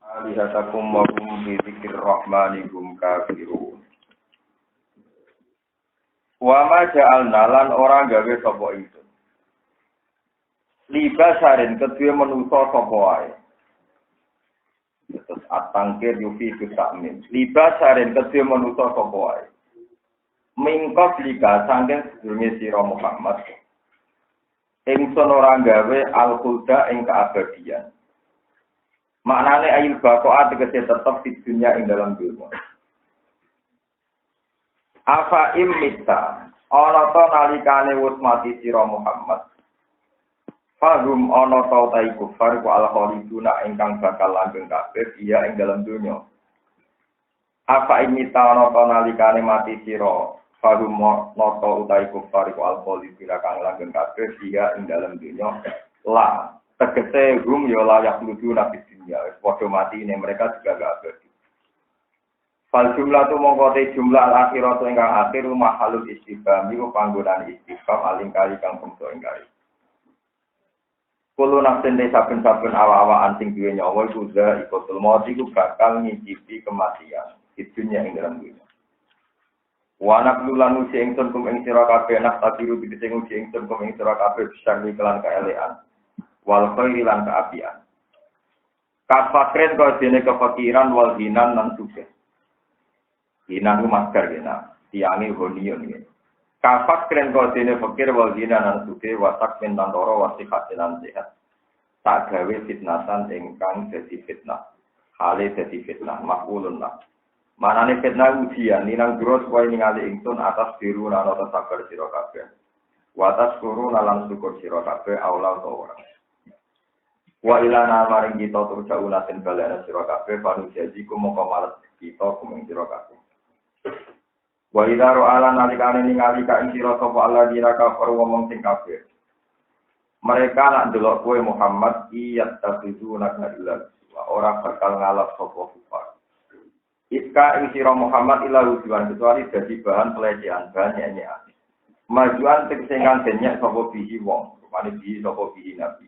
Alihatakum wa hum bi dzikrir rahmani hum kafirun. Wa ma ja'alna lan ora gawe sapa ingsun. Libasarin kedue manusa sapa wae. Terus atangkir yufi bisamin. Libasarin kedue manusa sapa wae. Mingkos lika sanggen sedurunge sira Muhammad. Ingsun ora gawe al-khulda ing keabadian. Maknane ayil bakoa tegese tetep di dunia ing dalam dunia. Afa imita ana ta nalikane wis mati sira Muhammad. Fahum ana ta utai kufar ku al-khaliduna ingkang bakal langgeng kabeh iya ing dalam dunia. Afa imita ana ta nalikane mati sira fahum ana ta utai kufar ku al-khaliduna kang langgeng kabeh iya ing dalam dunia. La tegese rum ya layak ludu nabi dunia padha mati ini mereka juga gak abadi. Fal jumlah tu mongkote jumlah al-akhirat ingkang akhir mahalul istifham iku panggonan istifham alingkari kang bangsa ingkari. Kulo nafsin saben-saben awa-awa anting duwe nyawa iku za ikotul maut iku bakal ngicipi kematian di dunia ing dalam dunia. Wa naqlulan usi ingsun kum ing sira kabeh nak tabiru bidhe usi ingsun kum ing sira kabeh besar iklan kaelean. Wal khairi lan kaapian. Kafakren kau dene kefakiran wal hinan lan sukses. Hinan ku masker gena, tiange honion nggih. Kafakren kau dene fakir wal hinan lan sukses wasak mentandoro wasihat lan sehat. Tak gawe fitnasan ingkang dadi fitnah. Hale dadi fitnah maqulun lah. Manane fitnah ujian ninang gros wae ningali ingsun atas biru lan atas sabar sira kabeh. Wa taskurun lan syukur sira kabeh aula ora. Wa ilana maring kita turja ulatin balana sira kabeh panu janji ku mongko malet kita kumeng sira kabeh. Wa idaro ala nalikane ningali ka ing sira sapa Allah diraka wong sing kabeh. Mereka nak delok kowe Muhammad iyat tafizuna illa ora bakal ngalap sapa kufar. Iska ing sira Muhammad ila tujuan kecuali dadi bahan pelecehan banyak nyek. Majuan tegese kang denyek sapa bihi wong, rupane bihi sapa bihi nabi.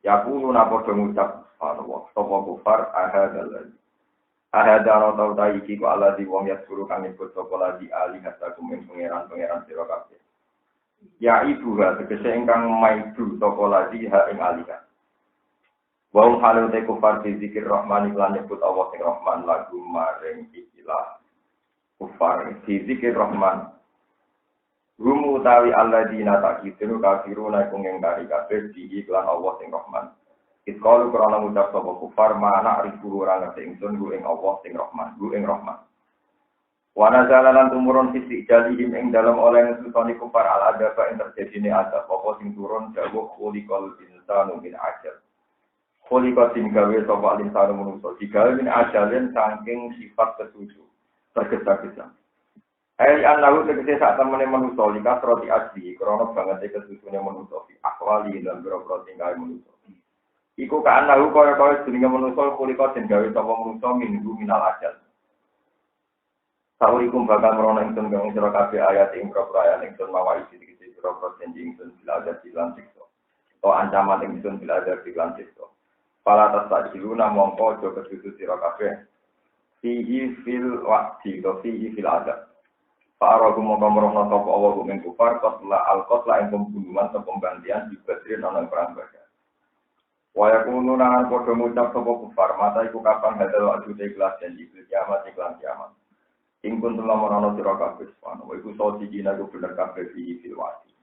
Ya kulo napa ngucap Allah sapa kufar ahadallah. Ahadana ta iki ku Allah di wong ya suruh kang nyebut sapa lagi ali kata kumen pangeran sira kabeh. Ya ibu tegese ingkang maidu sapa lagi ha ing alika. Wa halu te kufar di zikir rahman lan nyebut Allah sing rahman lagu maring ikilah. Kufar di zikir rahman Rumu utawi alladzina takiru kafiruna kung engkari kabeh di iklan Allah sing Rahman. Itqalu krana ngucap sapa kufar mana arifu ora ngerti ingsun ku ing Allah sing Rahman, ku ing Rahman. Wa nazalalan tumurun fisik jalihim ing dalem oleh nusoni kufar al adaba ing terjadine adab apa sing turun dawuh khuliqal insanu min ajal. Khuliqal sing gawe sapa insanu manusa digawe min ajalin saking sifat ketujuh tergesa-gesa. An-lahu tegese sak temene manusa lika roti asli krana banget kesusune manusa fi akwali lan boro-boro tinggal manusa. Iku ka an-lahu kaya jenenge manusa kulika den gawe sapa manusa minggu minal ajal. Saurikum bakal merono ingsun kang sira kabeh ayat ing ayat ingsun mawa isi tegese boro-boro janji ingsun bila ada dilan siksa. To ancaman ingsun bila ada dilan siksa. Pala tasajiluna mongko aja kesusu sira kabeh. Fihi fil waqti to fihi fil adab. Para kumoko merono sapa Allah ing kufar qatla al-qatla ing pembunuhan atau penggantian di Badr nang perang Badar. Waya kuno nang padha ngucap sapa kufar mata iku kapan hadal waktu ikhlas dan di kiamat iklan kiamat. Ing kun telah merono sira kabeh sono iku soti dina ku bener kabeh fi filwati.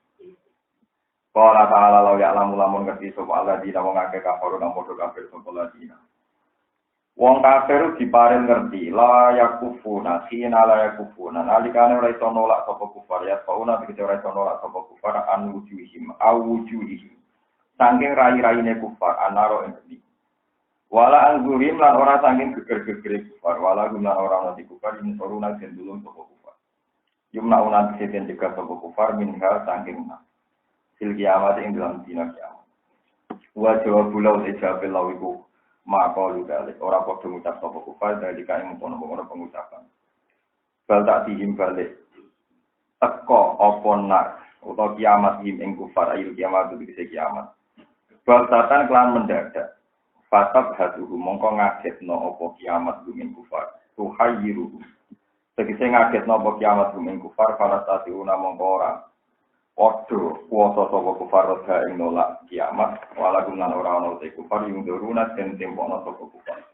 Qala ta'ala law ya'lamu lamun ngerti sapa Allah dina wong akeh kafir nang padha kabeh sapa ladina. Wong kafir diparing ngerti la yakufuna khina la yakufuna nalikane ora iso nolak sapa kufar ya fauna tegese ora iso nolak sapa kufar an wujuhim awujuhihim saking rai-raine kufar anaro ing wala anzurim lan ora saking geger-gegere kufar wala guna ora ana di kufar ini soruna gendulung sapa kufar yumna unan seten juga sapa kufar minha saking sil kiamat ing dalam dina kiamat wa jawabulau ijabil lawiku maka lu balik orang padha ngucap sapa kufar dari kae ngono-ngono pengucapan. Bal tak dihim balik. Teko apa nak utawa kiamat him ing kufar ayu kiamat iki kiamat. Bal satan kelan mendadak. Fatab hatuhu mongko ngagetno apa kiamat lumin kufar. Tuhayyiruhu. Tegese ngagetno apa kiamat lumin kufar para tatiuna mongko ora. Odo kuwasa sapa kufar roda ing nolak kiamat walakum lan ora ana te kufar yung duruna den tempono sapa kufar.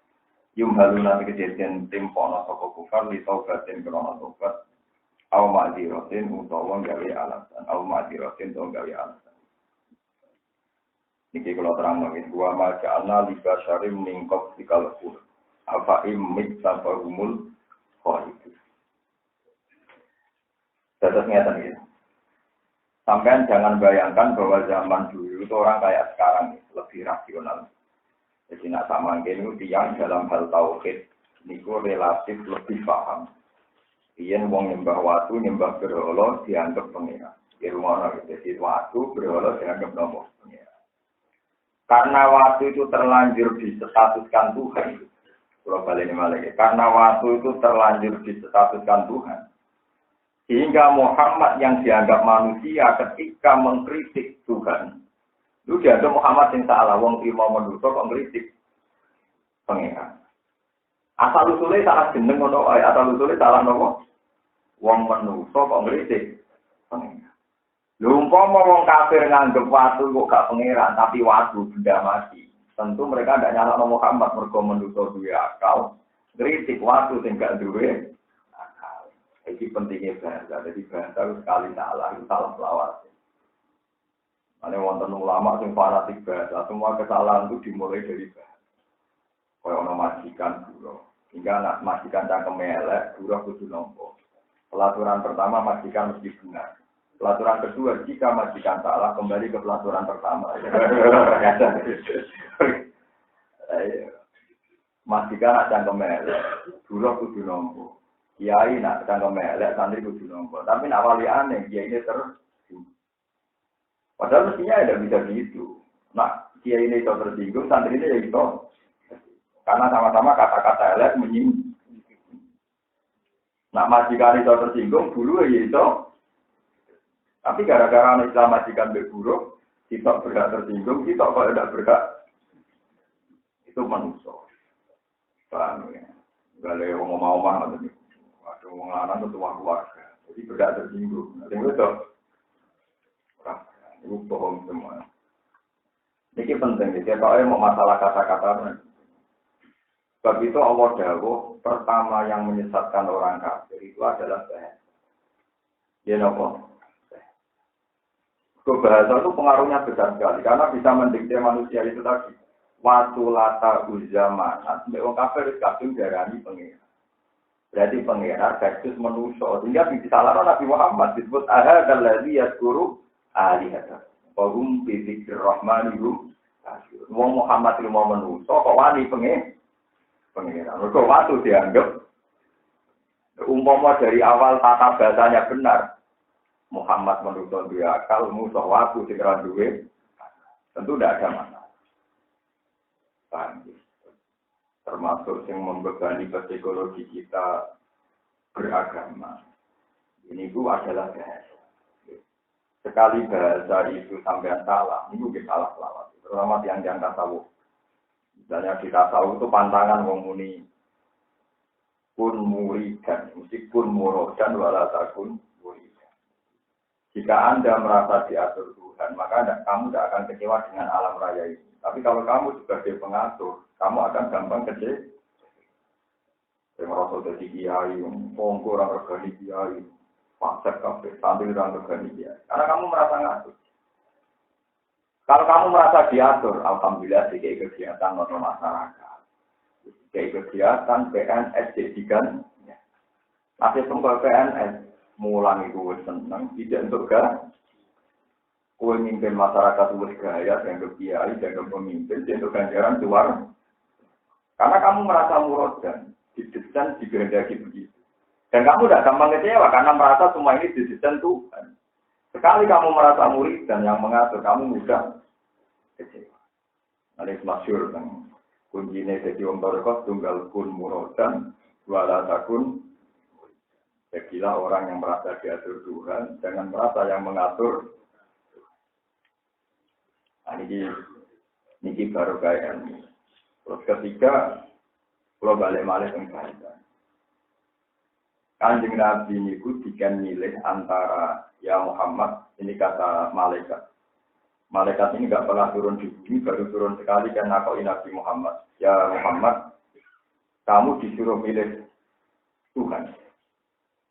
Yung haluna tegese den tempono sapa kufar li taubatin krono tobat. Aw ma'diratin utawa gawe alasan. Aw ma'diratin utawa gawe alasan. Niki kalau terang lagi, gua maca ana liba syarim ningkop di kalkur. Apa imit sampai umul itu. Terus ngeten gitu. Sampean jangan bayangkan bahwa zaman dulu itu orang kayak sekarang lebih rasional. Jadi nak sama ini tiang dalam hal tauhid niku relatif lebih paham. Yen wong nyembah watu nyembah berhala dianggap pengira. Di rumah gitu. Jadi watu berhala dianggap nopo pengira. Karena waktu itu terlanjur distatuskan Tuhan. Kalau balik ini malah karena waktu itu terlanjur distatuskan Tuhan. Sehingga Muhammad yang dianggap manusia ketika mengkritik Tuhan. Itu dianggap Muhammad yang salah. Wong terima menurut kok mengkritik pengeran. Asal usulnya salah jeneng ngono ae. Asal usulnya salah nopo. Wong menurut kok mengkritik pengeran. Umpama wong kafir nganggep watu kok gak pangeran tapi watu benda mati. Tentu mereka tidak nyalahno Muhammad mergo menungso duwe akal. Kritik watu sing gak duwe akal. Iki pentingnya bahasa. Jadi bahasa sekali salah itu salah selawat. Ane wonten ulama sing fanatik bahasa, semua kesalahan itu dimulai dari bahasa. Kaya ana majikan guru. Hingga anak majikan cangkem elek, guru kudu nampa. Pelaturan pertama majikan mesti benar. Pelaturan kedua, jika majikan salah, kembali ke pelaturan pertama. Majikan nak cangkem elek, guru kudu nampa. Kiai nak cangkem elek, santri kudu nampa. Tapi nak wali aneh, kiai ini padahal mestinya tidak bisa gitu. Nah, kiai ini itu tersinggung, santri ini ya itu. Karena sama-sama kata-kata elek menyinggung. Nah, majikan itu tersinggung, dulu ya itu. Tapi gara-gara Islam majikan berburuk, kita berhak tersinggung, kita kalau tidak berhak, itu manusia. Paham ya? Gak ada yang mau-mau, ada yang lanang itu keluarga. Jadi berhak tersinggung. Nah, itu itu bohong semua. Ini penting, jadi kalau mau masalah kata-kata, sebab itu Allah dawuh, pertama yang menyesatkan orang kafir itu adalah bahasa. Ya nopo. Bahasa itu pengaruhnya besar sekali karena bisa mendikte manusia itu tadi. Watu lata uzaman, orang kafir kadung darani pengira. Berarti pengira versus manusia. Sehingga disalahkan Nabi Muhammad disebut ahad allazi yazkuru alihata. Wahum bi dzikrir rahmanihum. Wong Muhammad itu mau manusia kok wani pengira. Mergo watu dianggap umpama dari awal tata bahasanya benar. Muhammad menurut dia akal, musuh waktu segera duwe, tentu tidak ada masalah. Termasuk yang membebani psikologi kita beragama. Ini itu adalah bahasa. Sekali bahasa itu sampai salah, ini mungkin salah selawat. Terutama yang tasawuf. Misalnya di tasawuf itu pantangan mengmuni kun muridan, mesti kun murodan walatakun. Jika Anda merasa diatur Tuhan, maka kamu tidak akan kecewa dengan alam raya ini. Tapi kalau kamu sebagai pengatur, kamu akan gampang kecewa. Saya merasa jadi kiai, monggo orang regani kiai, pasar kafe, sambil orang regani kiai. Karena kamu merasa ngatur. Kalau kamu merasa diatur, alhamdulillah sebagai kegiatan non masyarakat, sebagai kegiatan PNS jadikan. Nanti tunggu PNS. Mulang itu senang, tidak untuk kue mimpin masyarakat itu gaya, dan kebiayaan, dan pemimpin, dan untuk ganjaran luar. Karena kamu merasa murodan, didesain, digendaki begitu. Dan kamu tidak gampang kecewa, karena merasa semua ini didesain Tuhan. Sekali kamu merasa murid dan yang mengatur, kamu mudah kecewa. Ada masyhur tentang kuncinya jadi om berkot, tunggal kun murodan, wala takun. Jagilah orang yang merasa diatur Tuhan, jangan merasa yang mengatur. Nah, ini baru kayak ini. Terus ketiga, kalau balik malih yang kaitan. Kanjeng Nabi niku dikan milih antara ya Muhammad, ini kata malaikat. Malaikat ini nggak pernah turun di bumi, baru turun sekali dan nakoi Nabi Muhammad. Ya Muhammad, kamu disuruh milih Tuhan.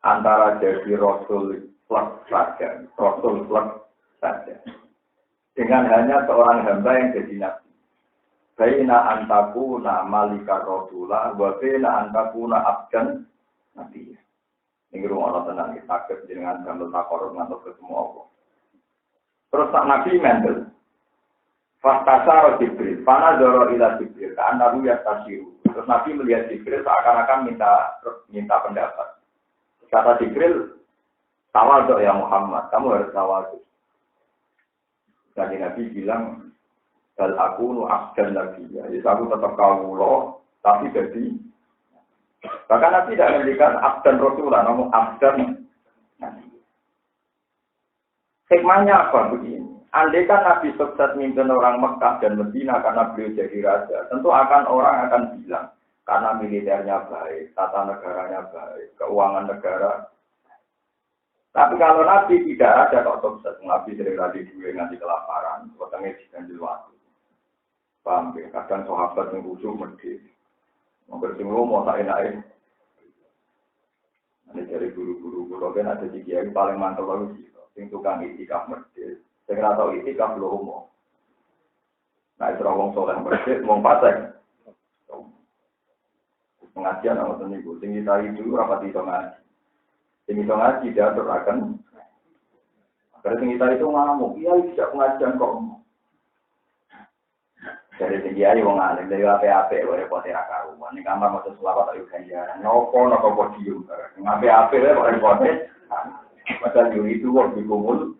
Antara jadi Rasul plus saja, Rasul plus saja. Dengan hanya seorang hamba yang jadi Nabi. Baina antakuna malika Rasulah, wa baina antakuna abdan Nabi. Ini rumah Allah tenang, kita dengan gambar takorut ngantuk ke semua Allah. Terus tak Nabi mendel. Fastasaro Jibril, fana doro ila Jibril, ka anahu yastasiru. Terus Nabi melihat Jibril seakan-akan minta pendapat. Kata Jibril, tawaduk ya Muhammad, kamu harus tawaduk. Jadi Nabi bilang, bal aku nu abdan lagi ya. Jadi aku tetap kawula, tapi jadi bahkan Nabi tidak memberikan abdan Rasulullah, namun abdan Nabi. Hikmahnya apa begini? Andai kan Nabi sukses mimpin orang Mekah dan Medina karena beliau jadi raja, tentu orang akan bilang karena militernya baik, tata negaranya baik, keuangan negara. Tapi kalau Nabi tidak ada kok sukses, Nabi sering radi duwe nanti kelaparan, potongnya diganjil waktu. Paham ya? Kadang sahabat yang khusus medhi. Mengbersih mau tak enak. Ini dari guru-guru kan ada di kiai paling mantap lalu sih. Sing tukang itikaf medhi. Saya kira tahu itikaf lomo. Nah itu orang soleh medhi, wong pasek. Pengajian sama teniku. Tinggi tadi dulu rapat itu ngaji. Tinggi itu ngaji dia terakan. Karena tinggi tadi itu ngamuk. Iya tidak pengajian kok. Dari tinggi aja wong alim dari apa-apa oleh potera karuan. Ini kamar masuk selawat ayo ganjaran. Nopo podium. Ngape-ape oleh poter. Padahal itu waktu kumul.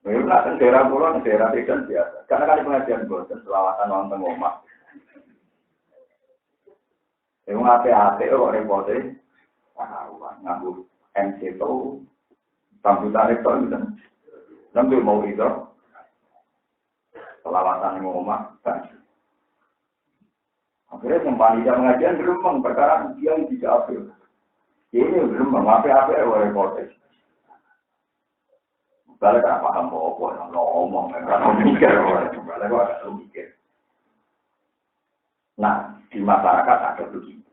Memang kan daerah pulau, daerah pekan biasa. Karena kan pengajian bosan selawatan nonton omah. Memang apa-apa oleh poter. Nganggur MC itu, sambutan itu gitu. Nanti mau itu. Selawatan yang ngomong kan. Akhirnya yang panitia pengajian geremeng perkara dia yang tidak adil. Ini geremeng apa-apa oleh kotes. Balik kan paham apa ngomong kan mikir oleh balik kok agak mikir. Nah di masyarakat ada begitu.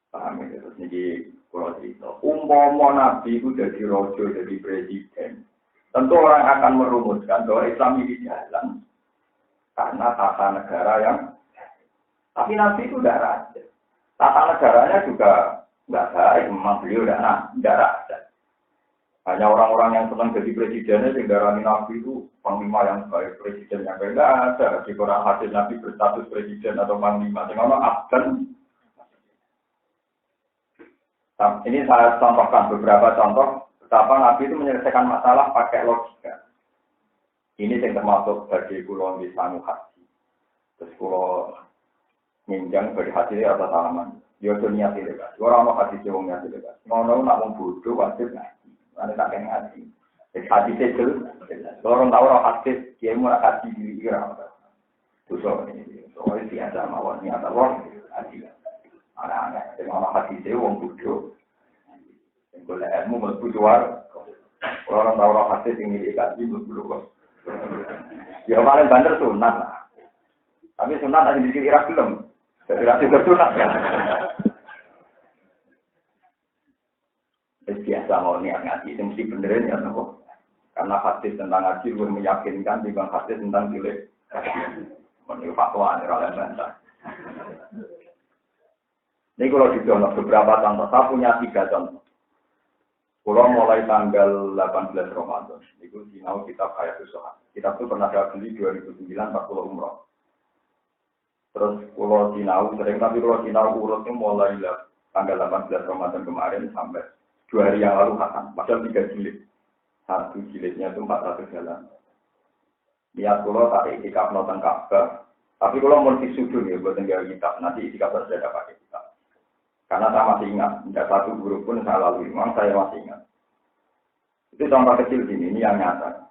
Paham ya terus ini kalau cerita. Umpama Nabi itu jadi rojo jadi presiden. Tentu orang akan merumuskan bahwa Islam ini jalan karena tata negara yang, tapi Nabi itu tidak raja. Tata negaranya juga tidak baik, memang beliau tidak raja. Hanya orang-orang yang senang jadi presidennya, sehingga Nabi itu panglima yang baik, presiden yang baik, tidak ada. Di Quran hadis Nabi berstatus presiden atau panglima, sehingga abdan. Ini saya contohkan beberapa contoh. Betapa Nabi itu menyelesaikan masalah pakai logika. Ini yang termasuk bagi pulau di Sanu Haji. Terus pulau minjang bagi haji atau salaman. Dia dunia tidak. Orang mau haji cewongnya tidak. Mau nak bodoh wajib ngaji. Nanti tak kena ngaji. Haji itu. Orang tahu orang haji dia mau haji di Iran. Terus ini. Soalnya biasa mawanya atau orang haji. Anak-anak. Orang haji cewong bodoh. Boleh ilmu melebu jual. Orang tahu orang hadis yang dikaji melebu kok. Ya paling banter sunat lah. Tapi sunat ada di kira belum. Jadi rasi bersunat kan. Biasa mau niat ngaji itu mesti benerin ya nopo. Karena hadis tentang ngaji lebih meyakinkan dibanding hadis tentang pilih. Menurut fatwa ini oleh bantah. Ini kalau dicontoh beberapa contoh, saya punya 3 contoh. Kalau mulai tanggal 18 Ramadan, itu sinau kitab Hayatus Sholat. Kitab itu pernah saya beli 2009 40 umroh. Terus kalau sinau sering, tapi kalau sinau urutnya mulai tanggal 18 Ramadan kemarin sampai 2 hari yang lalu khatam. Padahal 3 jilid. 1 jilidnya itu 400 jalan. Niat kalau tak itikaf nonton Ka'bah, tapi kalau mau disudul ya buat tinggal kitab, nanti itikaf saja ada pakai kitab. Karena saya masih ingat, tidak satu guru pun saya lalui, memang saya masih ingat. Itu contoh kecil gini, ini yang nyata.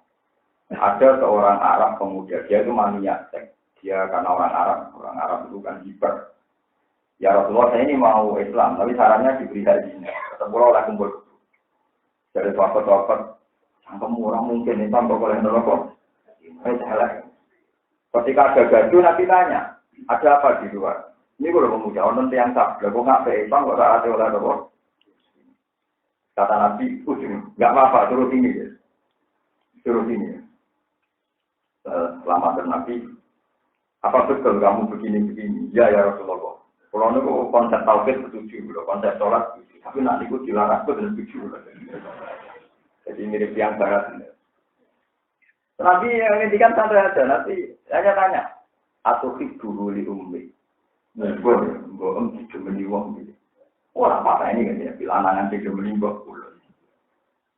Ada seorang Arab pemuda, dia itu maniak seks. Dia karena orang Arab itu kan hiper. Ya Rasulullah, saya ini mau Islam, tapi sarannya diberi hajinya. Ketemu oleh kumpul. Dari sahabat-sahabat, sangkemu orang mungkin Islam kok oleh neraka. Ketika ada gaduh, Nabi tanya, ada apa di luar? Ini kalau pemuda, orang yang tak, kok nggak ke Islam, kok tak ada oleh neraka? Kata Nabi, nggak apa-apa, suruh sini. Suruh sini. Selamat Nabi, apa betul kamu begini-begini? Ya Rasulullah. Kalau itu konsep tauhid setuju, konsep sholat setuju. Tapi nanti itu dilarang itu dan setuju. Jadi mirip yang barat. Nabi yang ini kan santai aja. Nanti hanya tanya, atau dulu li ummi. Gue tidak meniwang. Oh apa ini kan ya? Bilangan tidak meniwang.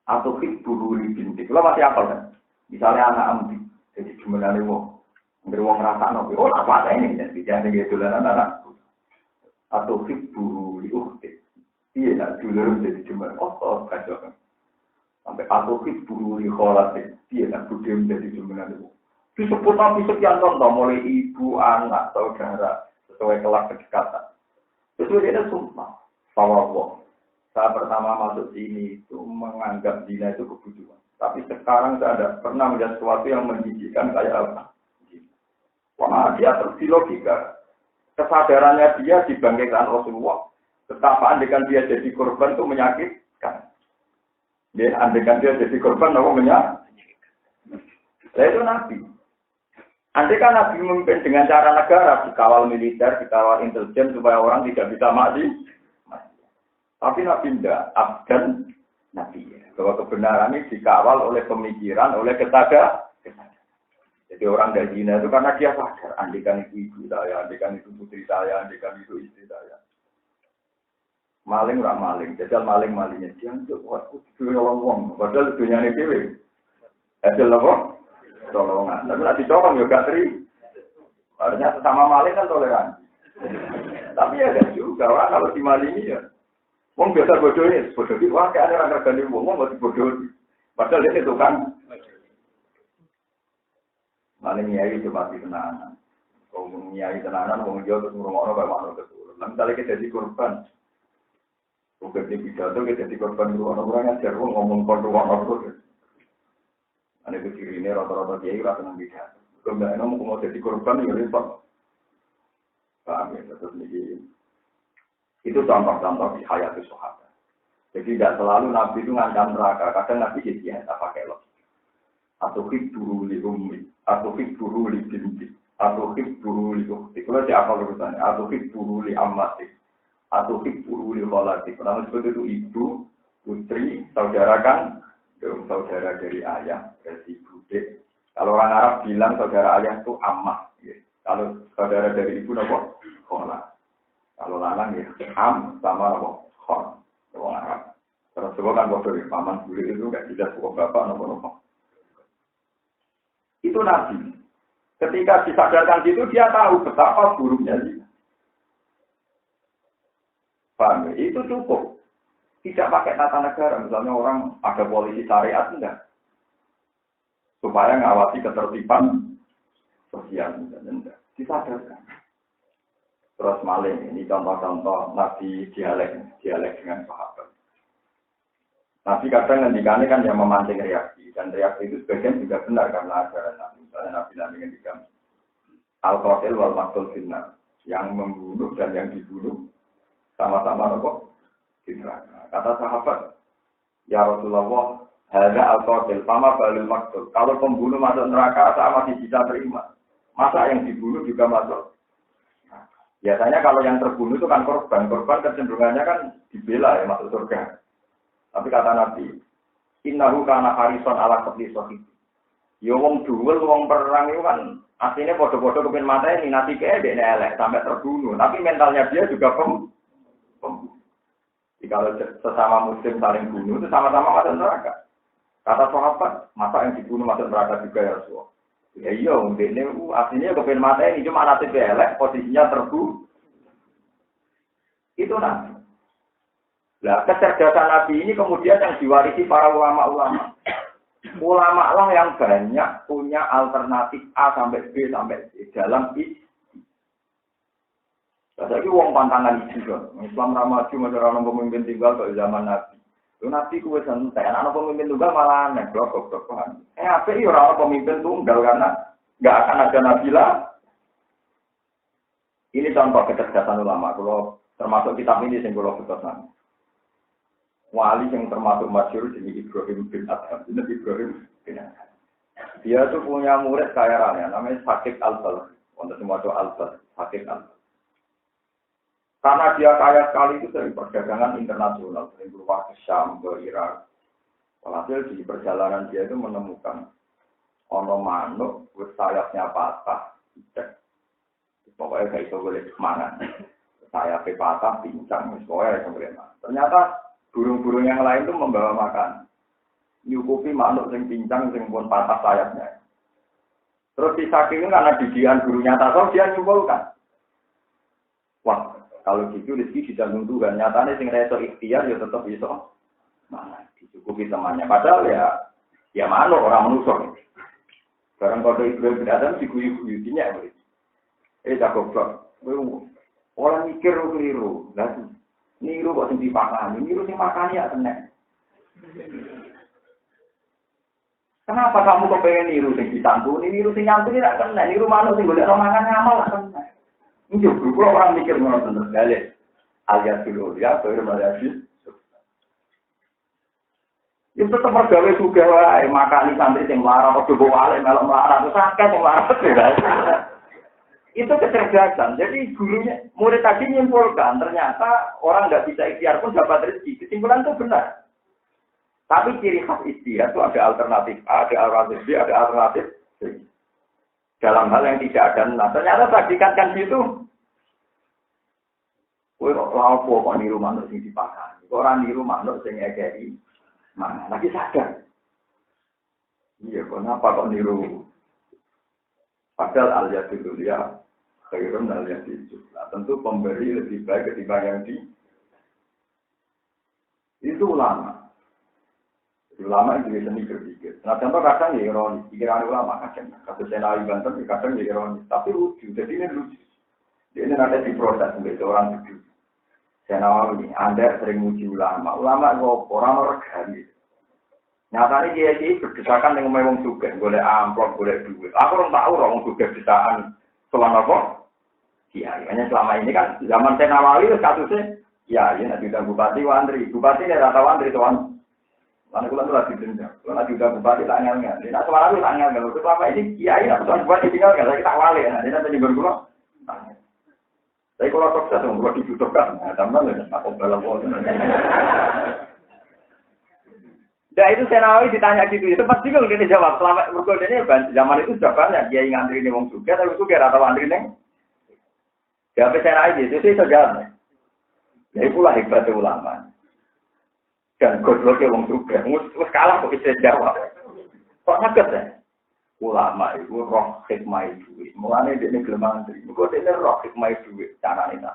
Atau dulu li bintik. Lo masih apa kan? Misalnya anak ambi, jadi cuma dari wong. Beruang rasa nabi. Oh apa ini? Jadi jangan gitu lah anak. Atau fikburu li ukti. Iya nak dulu jadi cuma kotor kacau. Sampai atau fikburu li kholatin. Iya nak budem jadi cuma itu. Disebut nabi sekian contoh mulai ibu, anak, saudara sesuai kelas kedekatan. Sesuai dia sumpah. Tawabah. Saya pertama masuk sini itu menganggap zina itu kebutuhan. Tapi sekarang saya ada pernah melihat sesuatu yang menjijikkan kayak apa? Wah dia tersilogika. Kesadarannya dia dibangkitkan Rasulullah. Betapa andekan dia jadi korban itu menyakitkan. Dia andekan dia jadi korban apa menyakitkan. Nah itu Nabi. Andekan Nabi memimpin dengan cara negara, dikawal militer, dikawal intelijen supaya orang tidak bisa mati. Tapi Nabi tidak abdan Nabi. Bahwa kebenaran ini dikawal oleh pemikiran, oleh kesadaran. Jadi orang dari zina itu karena dia sadar, andikan itu ibu saya, andikan itu putri saya, andikan itu istri saya. Maling orang maling, jajal malingnya dia untuk waktu itu orang padahal dunia ini dewi. Jajal apa? Tolongan. Tapi nanti corong juga teri. Harusnya sesama maling kan toleransi. Tapi ya kan juga orang kalau dimalingi ya. Wong biasa bodoh ini, bodoh itu wah kayak ada orang tergandung wong masih bodoh. Padahal ini itu kan. Maling nyai itu mati tenanan. Kalau nyai tenanan, mau jauh terus ngurung-ngurung kayak mana keturun. Nah, misalnya kita jadi korban. Bukan di pidato, kita jadi korban ngurung-ngurung ajar, ngomong korban terus. Ada itu ciri ini, rata-rata kiai rata nang pidato. Kemudian mau jadi korban, ya repot. Paham ya, terus ini. Itu contoh-contoh di hayat sahabat. Jadi tidak selalu Nabi itu ngancam neraka. Kadang Nabi jadi tak pakai logika. Atau hiburu li ummi, atau hiburu li binti, atau hiburu li ukhti. Kalau siapa urusannya? Atau hiburu li ammati, atau hiburu li kholati. Pertama seperti itu ibu, putri, saudara kan, saudara dari ayah, dari bude. Kalau orang Arab bilang saudara ayah itu ammah. Ya. Kalau saudara dari ibu apa? Khola. Kalau lanang ya am sama apa? Khol. Orang Arab. Terus semua kan bodoh ya, paman bule itu nggak jelas bapak nopo-nopo. Itu Nabi. Ketika disadarkan itu dia tahu betapa buruknya zina. Paham ya? Itu cukup. Tidak pakai tata negara. Misalnya orang ada polisi syariat enggak. Supaya ngawasi ketertiban sosial. Enggak. Disadarkan. Terus maling. Ini contoh-contoh Nabi dialek dengan sahabat. Nabi kadang ngendikannya kan yang memancing reaksi. Dan reaksi itu sebagian juga benar karena ajaran Nabi. Misalnya Nabi ngendikan al-qatil wal maqtul finnar. Yang membunuh dan yang dibunuh sama-sama kok di neraka. Kata sahabat, ya Rasulullah, hadza al-qatil fama balul maqtul. Kalau pembunuh masuk neraka, saya masih bisa terima. Masa yang dibunuh juga masuk? Biasanya kalau yang terbunuh itu kan korban. Korban kecenderungannya kan dibela ya masuk surga. Tapi kata Nabi, innahu kana harisan ala qatli sahib. Ya wong duel, wong perang itu kan aslinya bodoh-bodoh kepin mata ini nanti kayak dia elek sampai terbunuh. Tapi mentalnya dia juga pembunuh. Jadi kalau sesama muslim saling bunuh itu sama-sama masuk neraka. Kata sahabat, masa yang dibunuh masuk neraka juga ya Rasulullah. Ya iya, ini aslinya kepin mata ini cuma nanti elek posisinya terbunuh. Itu Nabi. Nah, kecerdasan Nabi ini kemudian yang diwarisi para ulama-ulama. Ulama lah yang banyak punya alternatif A sampai B sampai C dalam isi. Jadi uang pantangan isi kan. Islam ramaju masyarakat pemimpin tunggal ke zaman Nabi. Lu Nabi kue santai, anak pemimpin tunggal malah aneh, blok. Apa sih orang pemimpin tunggal karena nggak akan ada Nabi lah. Ini contoh kecerdasan ulama. Kalau termasuk kitab ini yang kalau kecerdasan. Wali yang termasuk masyhur jadi Ibrahim bin Adham. Ini Ibrahim bin Adham. Dia tuh punya murid kaya raya, namanya Sakik Al-Bal. Untuk semua itu Al-Bal, Sakik Al-Bal. Karena dia kaya sekali itu dari perdagangan internasional, dari keluar ke Syam, ke Irak. Walhasil di perjalanan dia itu menemukan ono manuk, sayapnya patah, pokoknya gak itu boleh semangat. Sayapnya patah, pincang, pokoknya boleh. Ternyata burung-burung yang lain itu membawa makan. Nyukupi manuk yang pincang, yang pun patah sayapnya. Terus si Sakik karena didian gurunya tasawuf, dia nyimpulkan. Wah, kalau gitu rezeki dijamin Tuhan. Nyatanya sing reso ikhtiar ya tetap bisa. Mana dicukupi temannya. Padahal ya manuk orang menusuk. Sekarang kalau Ibrahim bin Adham diguyu-guyunya ya. Goblok. Orang mikir keliru. Lah niru kok sing dipakani, niru sing makani ya tenan. Kenapa kamu kepengen niru sing ditantuni, niru sing nyantuni ra tenan, niru manuk sing golek mangan ngamal ra tenan. Ini juga orang mikir ngono bener balik. Alias dulu ya, baru melihat. Itu tetap mergawe juga wae, makani santri sing larang padha bawa melok larang terus akeh sing larang. Itu kecerdasan. Jadi gurunya, murid tadi menyimpulkan ternyata orang nggak bisa ikhtiar pun dapat rezeki. Kesimpulan itu benar. Tapi ciri khas ikhtiar itu ada alternatif A, ada alternatif B, ada alternatif C. Dalam hal yang tidak ada. Nah, ternyata tadikan gitu. Kowe kok lapo kok niru manuk sing dipakani. Kok ora niru manuk sing ngekeki. Mana lagi sadar. Iya, kenapa kok niru? Padahal al-yadul ya khairun al-yadul. Nah, tentu pemberi lebih baik ketimbang yang di. Itu ulama. Ulama itu seni berpikir. Nah, contoh kadang ya ironis. Pikiran ulama kadang. Kata Senawi Banten kadang ya ironis. Tapi lucu. Jadi ini lucu. Ini nanti diproses menjadi orang lucu. Senawi, Anda sering muji ulama. Ulama itu orang regani. Nyatanya dia berdesakan dengan memang juga. Boleh amplop, boleh duit. Aku orang tahu orang juga desakan selama apa? Iya, hanya selama ini kan zaman Senawi kasusnya. Ya, ini nanti udah bupati wandri. Bupati ini rata wandri tuan. Lalu kalau itu lagi dendam. Kalau nanti udah bupati tak ngel-ngel. Ini selama itu tak ngel-ngel. Itu apa ini? Kiai lah. Tuan bupati tinggal nggak? Kita wali. Ini nanti bergulung. Tapi kalau sukses, kalau dibutuhkan, tambah lah, aku balap bola. Nah itu Senawi ditanya gitu, itu pasti kalau dia jawab, selama bergodanya zaman itu sudah banyak, dia ngantri nih wong suka, tapi suka atau ngantri nih. Jawab Senawi itu sih sejauh. Ya itulah hebatnya ulama. Dan godloknya wong suka, mus kalah kok bisa jawab. Kok sakit ya? Ulama itu roh hikmah duit. Mulane dekne gelem antri. Mergo dekne roh hikmah duit carane ta.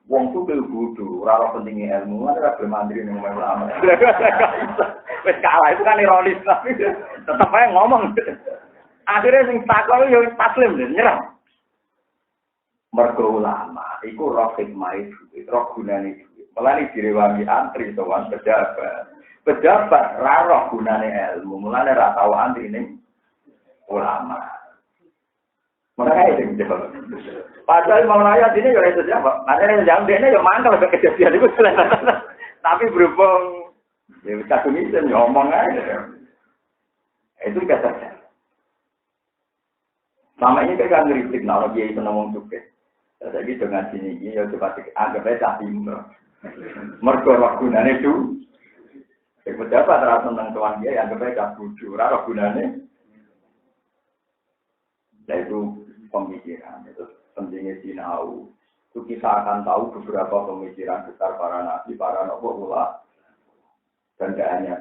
Wong tuh kudu ora pentingnya ilmu, ora gelem antri ning ulama. Wis kalah itu kan ironis tapi tetep ae ngomong. Akhirnya sing takon yo taslim nyerah. Mergo ulama iku roh hikmah duit, roh gunane duit. Mulane direwangi antri sowan pejabat. Pejabat ra roh gunane ilmu, mulane ra tau antri ning ulama. Mereka itu jawab. Padahal mau nanya ini ya itu jawab. Makanya yang dia ya mantap ke kejadian itu. Tapi berhubung ya satu misen ngomong aja. Itu kata. Sama ini kan ngeritik kalau dia itu ngomong juga. Jadi dengan sini ya coba anggap aja timur. Mergo gunane itu. Pejabat terasa tentang tuan dia yang anggap aja bodoh. Ora gunane. Itu pemikiran, itu pentingnya sinau. Itu kita akan tahu beberapa pemikiran besar para nabi, para ulama, dan tidak hanya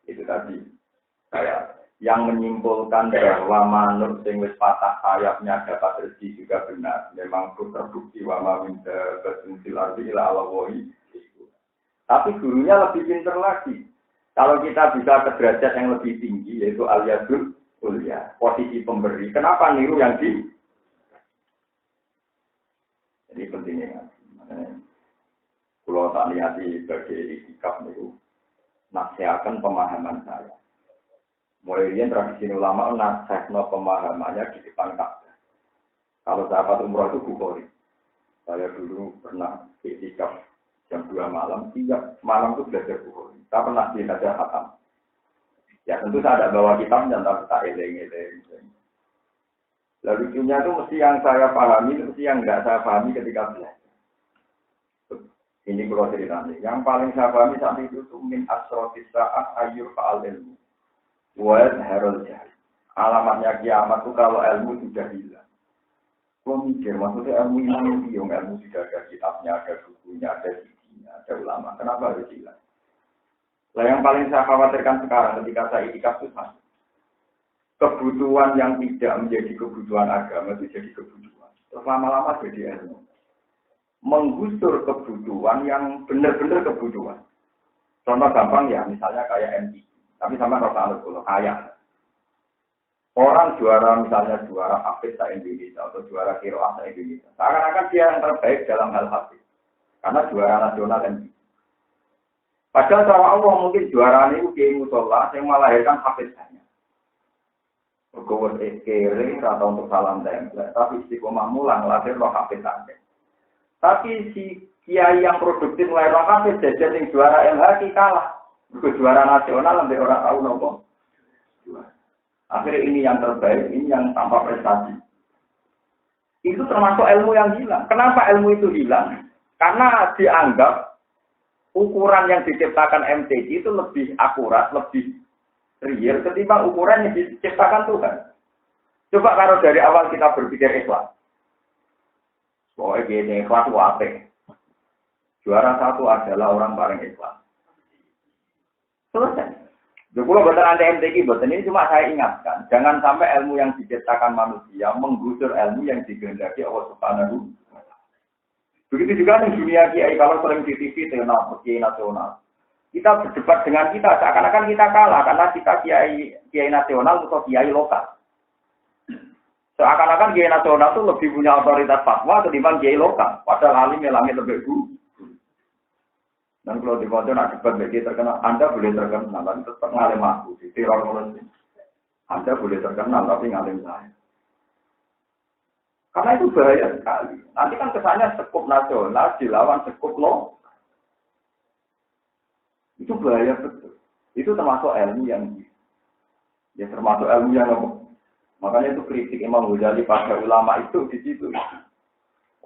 itu tadi. Kayak yang menyimpulkan bahwa manuk sing wis patah sayapnya dapat rezeki juga benar. Memang terbukti wama minta berfungsi lagi ila alawahi. Tapi gurunya lebih pintar lagi. Kalau kita bisa ke derajat yang lebih tinggi, yaitu al-yadul ulya, posisi pemberi, kenapa niru yang di? Jadi pentingnya. Kalau tak lihat sebagai sikap itu, nasihatkan pemahaman saya. Mulai ini tradisi ulama nasihatkan pemahamannya di depan Ka'bah. Kalau sahabat umroh itu Bukhari. Saya dulu pernah sikap jam 2 malam, tiap malam itu belajar Bukhari. Saya pernah belajar khatam. Ya tentu saya ada bawa kitabnya, tapi tak eleng-eleng. Lalu lucunya itu mesti yang saya pahami, mesti yang enggak saya pahami ketika belajar. Ini kalau ceritanya. Yang paling saya pahami saat itu min asrotis saat ayur fa'al ilmu. Wa'ad herul jahil. Alamatnya kiamat itu kalau ilmu sudah hilang. Kalau mikir, maksudnya ilmu hilang itu ilmu sudah ada kitabnya, ada bukunya, ada isinya, ada ulama. Kenapa harus hilang? Nah, yang paling saya khawatirkan sekarang ketika saya itikaf itu kebutuhan yang tidak menjadi kebutuhan agama itu jadi kebutuhan. Terus lama-lama jadi ilmu. Menggusur kebutuhan yang benar-benar kebutuhan. Contoh gampang ya, misalnya kayak MTQ. Tapi sama Rasulullah kalau kaya. Orang juara misalnya juara hafid se-Indonesia atau juara qiraah se-Indonesia. Seakan-akan dia yang terbaik dalam hal hafid. Karena juara nasional MTQ. Padahal sama Allah mungkin juara ini Kiai Musola yang melahirkan hafid hanya. Bergowes kere atau untuk salam tempel. Tapi istiqomah mulang lahir loh hafid hanya. Tapi si kiai yang produktif mulai rongkap jajan yang juara MHQ kalah. Ke juara nasional sampai orang tahu nopo. Akhirnya ini yang terbaik, ini yang tanpa prestasi. Itu termasuk ilmu yang hilang. Kenapa ilmu itu hilang? Karena dianggap ukuran yang diciptakan MTQ itu lebih akurat, lebih real ketimbang ukuran yang diciptakan Tuhan. Coba kalau dari awal kita berpikir ikhlas. Pokoknya gini, ikhlas wape. Juara satu adalah orang paling ikhlas. Selesai. Jadi kalau betul anda MTQ, betul ini cuma saya ingatkan. Jangan sampai ilmu yang diciptakan manusia menggusur ilmu yang dikehendaki Allah Subhanahu. Begitu juga di dunia kiai, kalau sering di TV, kiai nasional. Kita berdebat dengan kita, seakan-akan kita kalah. Karena kita kiai nasional atau kiai lokal. Seakan-akan kiai nasional itu lebih punya otoritas fatwa ketimbang kiai lokal. Padahal alim langit lebih dulu. Dan kalau di foto nak debat bagi terkenal, Anda boleh terkenal, tapi tetap ngalim aku. Di teror mulai. Anda boleh terkenal, tapi ngalim saya. Karena itu bahaya sekali. Nanti kan kesannya sekup nasional dilawan sekup lokal. Itu bahaya betul. Itu termasuk ilmu yang termasuk ilmu yang makanya itu kritik Imam Ghazali pada ulama itu di situ.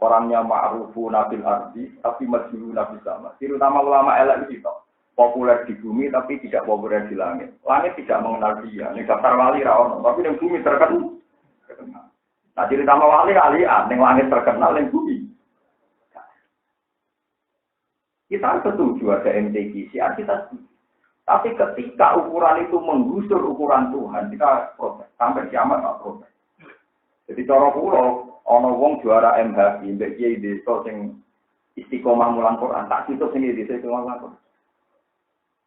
Orangnya ma'rufu nabil ardi, tapi majhulu nabil sama. Terutama ulama elek itu populer di bumi, tapi tidak populer di langit. Langit tidak mengenal dia. Ini daftar wali rawon, tapi di bumi terkenal. Nah, terutama wali alian, yang langit terkenal, yang bumi. Kita setuju ada MTQ, kita setuju. Tapi ketika ukuran itu menggusur ukuran Tuhan, kita protes. Sampai kiamat tak protes. Jadi cara pulau, ono wong juara MHQ, mbek kiai desa sing istiqomah mulang Quran, tak situ sing desa istiqomah mulang Quran.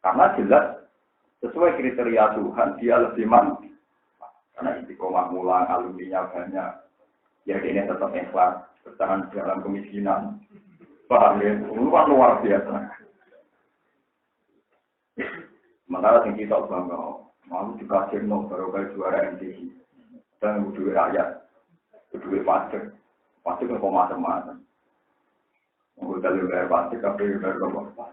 Karena jelas sesuai kriteria Tuhan dia lebih mantap. Karena istiqomah mulang alumninya banyak, ya ini tetap ikhlas, bertahan dalam kemiskinan. Paham ya? Luar biasa. Sementara yang kita bangga, mau dikasih baru kali juara MTQ dan duit rakyat. Kedua pajak kan macam-macam. Menggunakan bayar pajak, tapi bayar apa?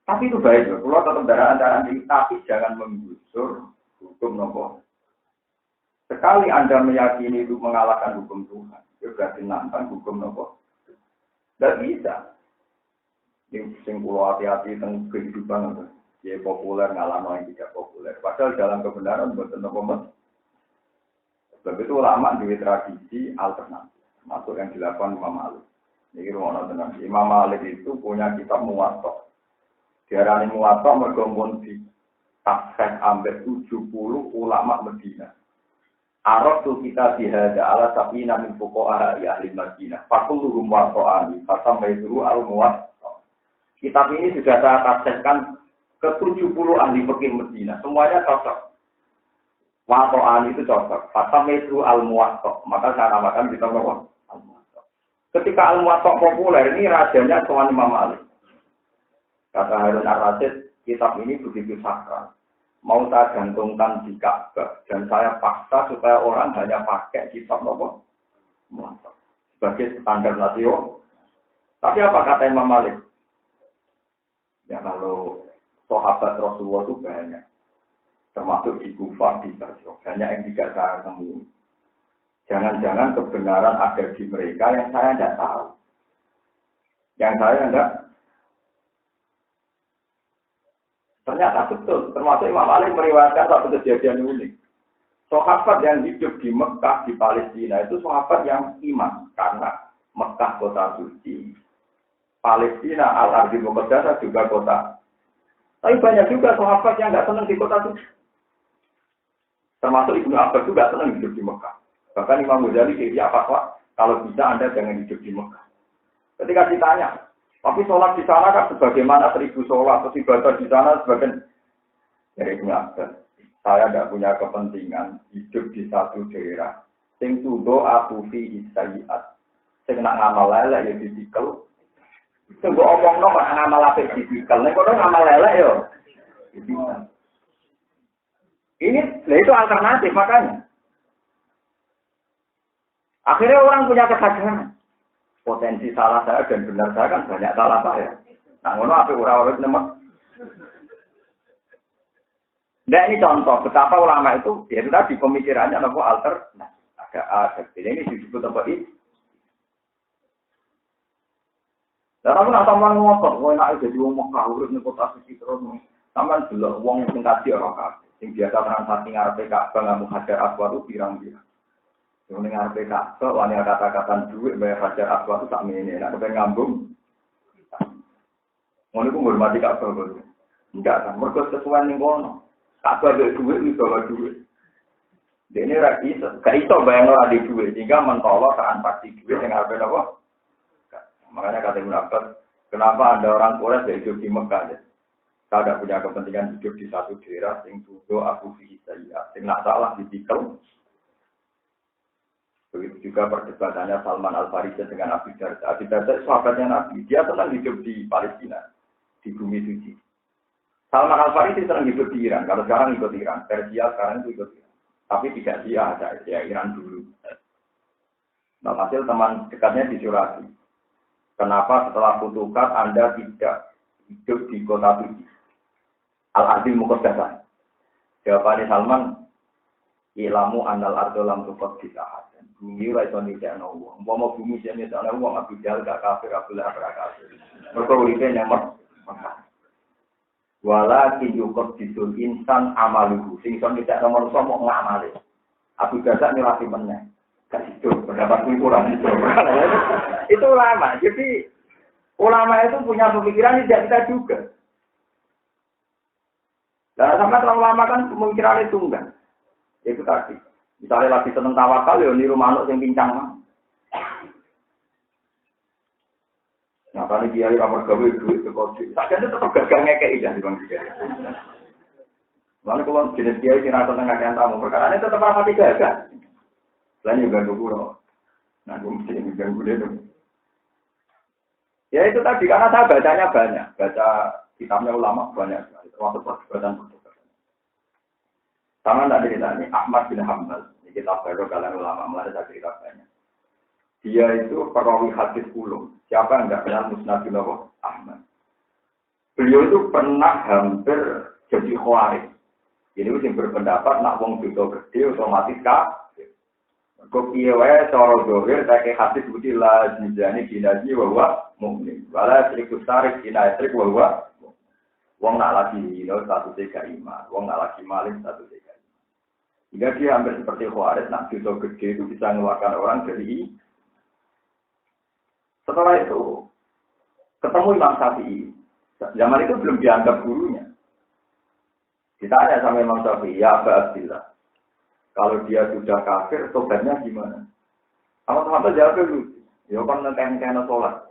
Tapi itu baik, kalau tetap darah ini, tapi jangan menggusur hukum nopo. Sekali Anda meyakini itu mengalahkan hukum Tuhan, itu berarti nantang hukum nopo. Tidak bisa. Ini pulau hati-hati tentang kehidupan, ya populer ngalah yang tidak populer. Padahal dalam kebenaran betul nopo. Sebab itu ulama di tradisi alternatif, termasuk yang dilakukan Imam Malik. Ini rumah tenang. Imam Malik itu punya kitab Muwatta. Diarani Muwatta mergompon di tafsir ambek 70 ulama Medina. Arab tu kita dihada ala sabina min fuqaha ahli Madinah. Fakuluhum Muwatta'ani, fasamaitu al-Muwatta. Kitab ini sudah saya tafsirkan ke-70 ahli fikih Medina, semuanya cocok. Wato'an itu cocok. Fatamidu al-Muwatta. Maka saya namakan kita bahwa al-Muwatta. Ketika al-Muwatta populer, ini rajanya Tuan Imam Malik. Kata Harun Ar-Rasyid, kitab ini begitu sakral. Mau saya gantungkan di Ka'bah. Dan saya paksa supaya orang hanya pakai kitab Muwatta. Sebagai standar nasional. Tapi apa kata Imam Malik? Ya kalau sahabat Rasulullah itu banyak. Termasuk di Kufah, di Basra. Banyak yang tidak saya temui. Jangan-jangan kebenaran ada di mereka yang saya tidak tahu. Yang saya tidak. Ternyata betul. Termasuk Imam Malik meriwayatkan satu kejadian unik. Sahabat yang hidup di Mekah, di Palestina itu sahabat yang iman. Karena Mekah kota suci. Palestina, Al-Ardi Muqaddasah juga kota. Tapi banyak juga sahabat yang nggak senang di kota suci. Termasuk Ibnu Abbas juga senang hidup di Mekah. Bahkan Imam Ghazali dia fatwa, kalau bisa Anda jangan hidup di Mekah. Ketika ditanya, tapi sholat di sana kan sebagaimana 1000 sholat, atau ibadah di sana sebagian dari Ibnu Abbas. Saya tidak punya kepentingan hidup di satu daerah. Sing tudo atufi isaiat. Sing nak ngamal lele ya ditikel. Sing mbok omongno kok ngamal apik ditikel. Nek kono ngamal lele yo. Ini, itu alternatif makanya. Akhirnya orang punya kesadaran. Potensi salah saya dan benar saya kan banyak salah saya. Nah, ngono apa orang-orang nemek. Nah, ini contoh betapa ulama itu, ya itu tadi pemikirannya nopo alter. Nah, ada ini disebut apa ini? Dan aku nak tambah ngotot, kau nak jadi ngomong kahurus nih kota suci terus. Taman belum uang sing kasih orang kafir. Sing biasa transaksi ngarepe Ka'bah ngamu hajar aswad itu pirang-pirang. Sing ngarepe Ka'bah wani kata-kata duit bayar hajar aswad itu tak mene, nek kepen ngambung. Ngono ku ngurmati Ka'bah kok. Enggak kan, mergo sesuai ning kono. Ka'bah duit iso bawa duit. Dene ra iso, gak iso bayang ora di duit, sehingga mentolo transaksi duit sing ngarepe apa? Makanya kata Ibnu Abbas, kenapa ada orang Quraisy hidup di Mekah? Saya tidak punya kepentingan hidup di satu daerah sing tudo aku fi saya, sing nak salah ditikel. Begitu juga perdebatannya Salman Al-Farisi dengan Abu Darda. Abu Darda sahabatnya Nabi, dia senang hidup di Palestina, di bumi suci. Salman Al-Farisi senang hidup di Iran, kalau sekarang ikut Iran, Persia sekarang itu ikut Iran. Tapi tidak dia Iran dulu. Nah, hasil teman dekatnya disurati. Kenapa setelah Futuhat Anda tidak hidup di kota suci? Al-Adil Muqaddasah. Jawabannya Salman, ilamu anal ardo lam tukot disahat. Bumi ora iso nyekno wong. Umpama bumi sing nyekno wong Abu Jahal gak kafir, Abu Lahab gak kafir. Mergo uripe nyamet. Walakin yukot disul insan amaluhu. Sing iso nyekno manusa mok ngamale. Abu Jahal nyurati meneh. Gak hidup, pendapat kurang itu. Itu ulama. Jadi ulama itu punya pemikiran tidak kita juga. Nah, sama terlalu lama kan pemikiran itu enggak. Itu tadi. Misalnya lagi seneng tawakal, ya niru manuk yang pincang. Nah, kali kiai kamar gawe duit ke kodi. Sakjane tetep gagal ngekeki ya di bang kiai. Lalu kalau jenis kiai sing rasa tengah tamu, perkara ini tetap rapati gagal. Lain juga guru. Nah, gue mesti ganggu dia dong. Ya itu tadi, karena saya bacanya banyak. Baca kitabnya ulama banyak sekali. Termasuk perdebatan. Sama tadi kita ini, Ahmad bin Hanbal. Ini kitab baru kalian ulama, mulai saya cerita banyak. Dia itu perawi hadis ulum. Siapa yang tidak kenal Musnad bin Ahmad? Beliau itu pernah hampir jadi khawarij. Jadi yang berpendapat, nak wong dosa gede otomatis kafir. Kok piye wae cara dohir take hadis budi la jizani kinaji wa huwa mukmin. Wala triku tarik ila trik wa huwa wong nak lagi hino satu tiga iman, wong nak lagi maling satu tiga iman. Hingga dia hampir seperti khawarij, nak dosa gede itu bisa mengeluarkan orang dari. Setelah itu ketemu Imam Syafi'i. Zaman itu belum dianggap gurunya. Ditanya sama Imam Syafi'i, ya Aba Abdillah. Kalau dia sudah kafir, tobatnya gimana? Sama-sama jawabnya lucu. Ya kan ngekeng-keng sholat.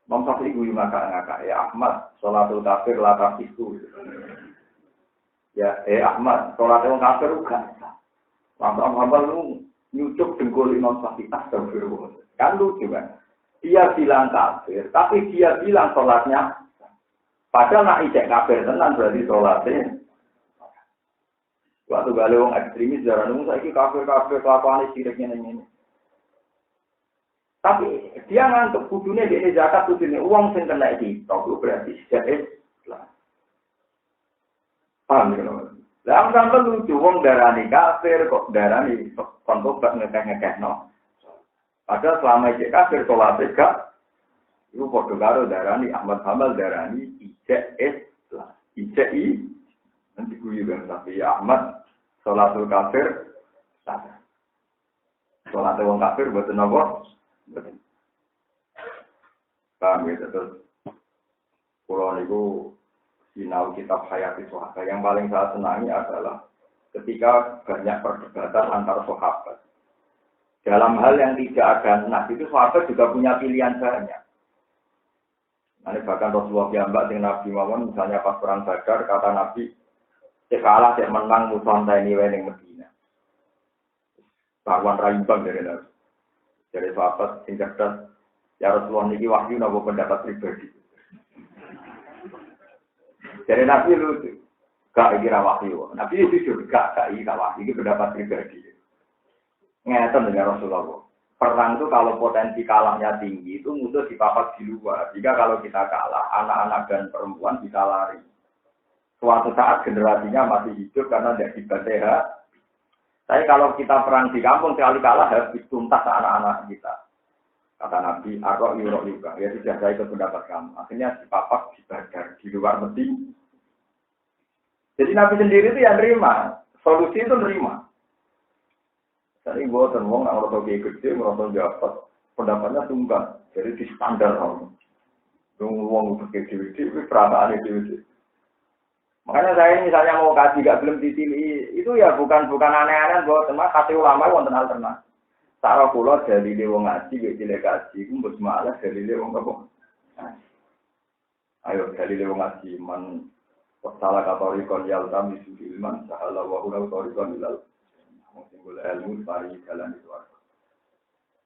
Imam Syafi'i gue ngakak ya Ahmad, sholatul kafir la itu. Ya Ahmad, sholat orang kafir juga. Lama-lama lu nyucuk dengkul Imam Syafi'i astagfirullah. Kan lucu kan? Dia bilang kafir, tapi dia bilang sholatnya. Padahal nak ijek kafir tenan berarti sholatnya. Waktu gale wong ekstremis darah nunggu saiki kafir-kafir kelakuane siriknya ini. Tapi dia ngantuk kudune dene zakat kudune uang sing kena iki, itu berarti sejak Islam. Paham ya? Lah sampe lucu wong darani kafir kok darani kontobat ngekeh-ngekehno. Padahal selama ijek kafir salat gak iku padha karo darani Ahmad Hamal darani ijek Islam. Ijek nanti guyu kan tapi Ahmad salatul kafir sah. Salat wong kafir mboten napa? Paham ya, terus pulau niku sinau kitab Hayati Sahabat yang paling saya senangi adalah ketika banyak perdebatan antar sahabat dalam hal yang tidak ada nas itu sahabat juga punya pilihan banyak. Nanti bahkan Rasulullah jambak dengan Nabi Muhammad misalnya pas perang Badar kata Nabi cek kalah cek menang musuh ini yang Medina. Kawan raimbang dari Nabi. Dari sahabat sing cerdas, ya Rasulullah niki wahyu napa pendapat pribadi. Dari Nabi lu gak kira wahyu. Nabi itu juga gak wahyu itu pendapat pribadi. Ngeten dengan Rasulullah. Perang itu kalau potensi kalahnya tinggi itu musuh dipapak di luar. Jika kalau kita kalah, anak-anak dan perempuan bisa lari. Suatu saat generasinya masih hidup karena tidak dibantai. Tapi kalau kita perang di kampung sekali kalah harus tuntas anak-anak kita. Kata Nabi, arok yurok juga. Ya tidak saya ikut pendapat kamu. Akhirnya dipapak, dibakar di luar mesin. Jadi Nabi sendiri itu yang nerima. Solusi itu nerima. Jadi gue tenang, ngerasa gede, ngerasa dapat. Pendapatnya tunggal. Jadi di standar kamu. Uang gede-gede, itu perasaan itu. Makanya saya misalnya mau kaji gak belum ditili itu ya bukan aneh-aneh buat teman kasih ulama wonten alternatif. Cara kula dalile wong ngaji gak cilik kaji ku mbok malah dalile wong apa. Ayo dalile wong ngaji man salah katorikon yal kami ilman sahala wa huwa katorikon ilal. Simbol ilmu pari jalan itu.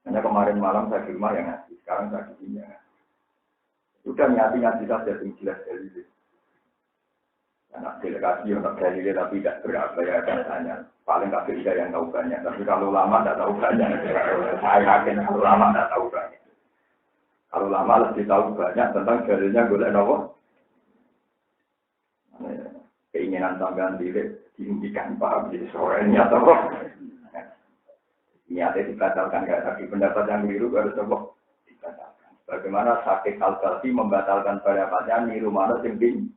Hanya kemarin malam saya di rumah yang ngaji, sekarang saya di sini ya. Sudah nyati-nyati saja sing jelas dalile. Anak delegasi untuk dalilnya tapi tidak berapa ya katanya. Paling nggak bisa yang tahu banyak. Tapi kalau lama tidak tahu banyak. Saya yakin kalau lama tidak tahu banyak. Kalau lama lebih tahu banyak tentang dalilnya boleh nopo. Keinginan sampean diri dihentikan paham jadi sorenya atau niatnya dibatalkan nggak tapi pendapat yang keliru harus nopo dibatalkan. Bagaimana sakit kalkulasi membatalkan pendapatnya niru mana tinggi.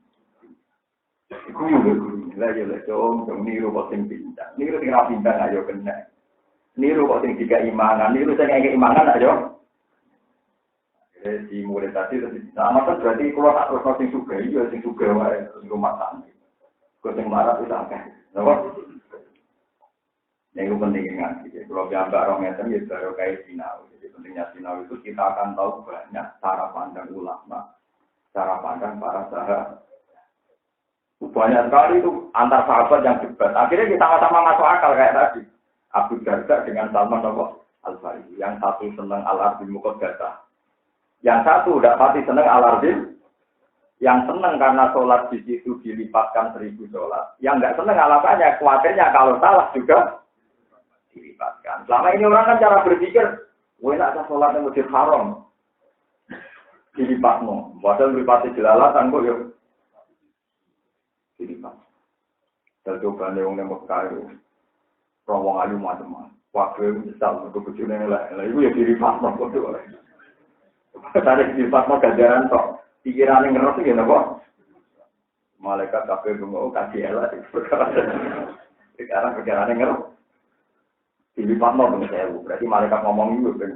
Iku yo lha yo dong niru kok sing pindah. Niru sing ra pindah ayo kena. Niru kok sing tiga imanan, niru sing ngeke imanan ayo. Jadi mulai tadi sama kan berarti kalau tak terus sing suka yo sing suka wae sing rumah tangga. Kok sing marah itu akeh. Napa? Yang penting ngaji. Kalau gambar orang ngeten ya baru kayak sinau. Jadi pentingnya sinau itu kita akan tahu banyak cara pandang ulama, cara pandang para sahabat. Banyak sekali itu antar sahabat yang debat. Akhirnya kita sama-sama masuk akal kayak tadi. Abu Darda dengan Salman Al-Farisi. Yang satu senang Al-Arbil Muqaddatah. Yang satu tidak pasti senang Al-Arbil. Yang senang karena sholat di situ dilipatkan 1000 sholat. Yang nggak senang alasannya, khawatirnya kalau salah juga dilipatkan. Selama ini orang kan cara berpikir, enak sholat yang masjid haram. Dilipatno. Padahal dilipati jelalatan kok ya. Dilipat. Dan coba neong nembok kayu. Rawang ayu macam-macam. Waktu misal untuk kecilnya lah. Itu ya dilipat no kok tuh. Tadi dilipat no ganjaran tok. Pikiran yang ngerti ya napa? Malaikat kabeh mau kasih elak. Sekarang pikiran yang ngerti. Dilipat no dengan saya. Berarti malaikat ngomong juga.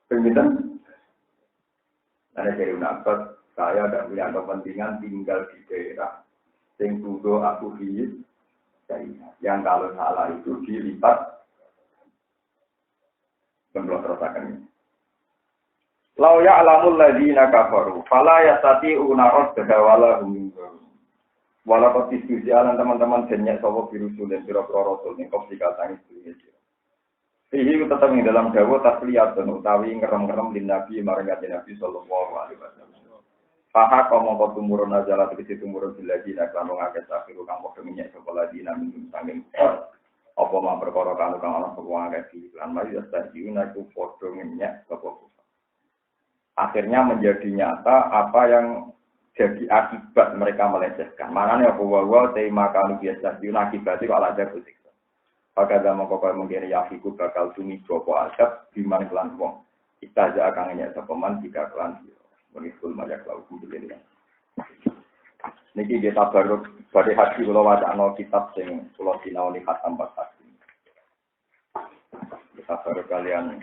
Penginten. Ada dari unabat. Saya tidak punya kepentingan tinggal di daerah. Sing tuduh aku yang kalau salah itu dilipat belum terasakan ini. Lau ya'lamul ladzina kafaru fala yastati'una radda wala hum wala kok diskusi alan teman-teman jennya sapa birusul dan pira-pira rasul ning kok dikatani iki. Ini tetap di dalam dakwah tasliyat dan utawi ngerem-ngerem di Nabi marang Nabi sallallahu alaihi wasallam. Faha kamu kau tumurun ajalah tegesi tumurun dilagi nak lalu ngakes akhiru kamu keminyak sekolah di nabi sanging apa mah perkara kanu kang ana semua ngakes lan mari stasiun aku foto minyak apa. Akhirnya menjadi nyata apa yang jadi akibat mereka melecehkan. Manane apa wa tema kanu biasa diun akibatnya kok ada kusik. Pada zaman kau mungkin yafiku bakal tumi jopo adab di mana kelan wong. Kita aja akan nanya sepeman jika kelan menisul banyak lauk begini. Niki kita baru pada hati kalau wacana kitab sing pulau sinau ni khatam batas. Kita baru kalian.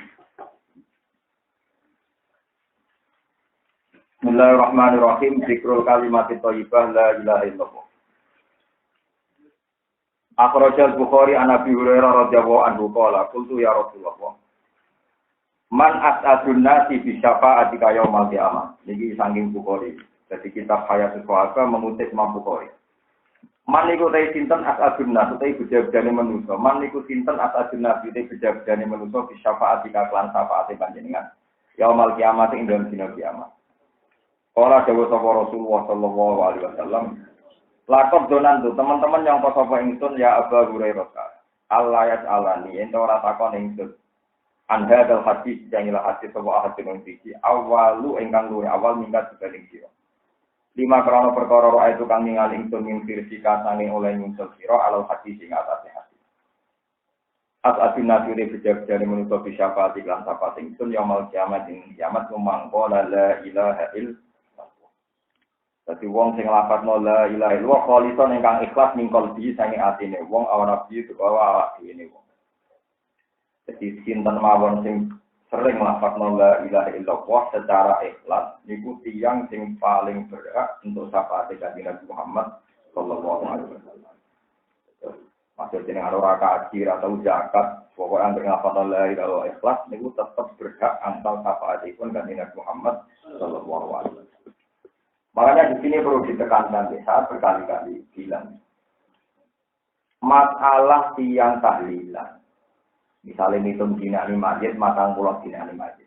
Bismillahirrahmanirrahim. Zikrul kalimat thayyibah la ilaha illallah. Akhrajal Bukhari an Abi Hurairah radhiyallahu anhu qala qultu ya Rasulullah man as'adun nasi bi syafa'atika yaumal qiyamah. Niki saking Bukhari. Jadi kitab Hayatus Sahabat mengutip Imam Bukhari. Man niku te sinten as'adun nasi te bejabane manusa. Man niku sinten as'adun nasi te bejabane manusa bi syafa'atika lan syafaate panjenengan. Yaumal qiyamah ing dalem dina kiamat. Qala dawuh sapa Rasulullah sallallahu alaihi wasallam lakon donan tuh teman-teman yang sapa ingsun ya Abu Hurairah. Allah ya alani ento ora takon ingsun. Anda dal hadis yang ilah hadis sapa hadis ing iki awalu ingkang luwih awal minggat dibanding sira. Lima krana perkara roa itu kang ningali ingsun ing firsika sange oleh nyusul sira alal hadis sing atase hadis. As-adun nabi bejab-jane manusa bisyafaat lan syafaat ingsun yaumul kiamat ing kiamat mangko la ilaha illallah. Dadi wong sing lafadzno la ilaha illallah kholison ingkang ikhlas ning kalbi sange atine wong awan nabi utawa awak dhewe wong. Dadi sinten mawon sing sering lafadzno la ilaha illallah secara ikhlas niku tiyang sing paling berhak untuk syafaat kanjeng Nabi Muhammad sallallahu alaihi wasallam. Maksud jeneng ora kaji atau zakat pokoke anggere lafadzno la ilaha illallah ikhlas niku tetep berhak antal syafaatipun kanjeng Nabi Muhammad sallallahu alaihi wasallam. Makanya di sini perlu ditekankan, saya berkali-kali bilang, masalah tiang tahlilan, misalnya ngitung dina ini masjid, matang pulau dina ini masjid.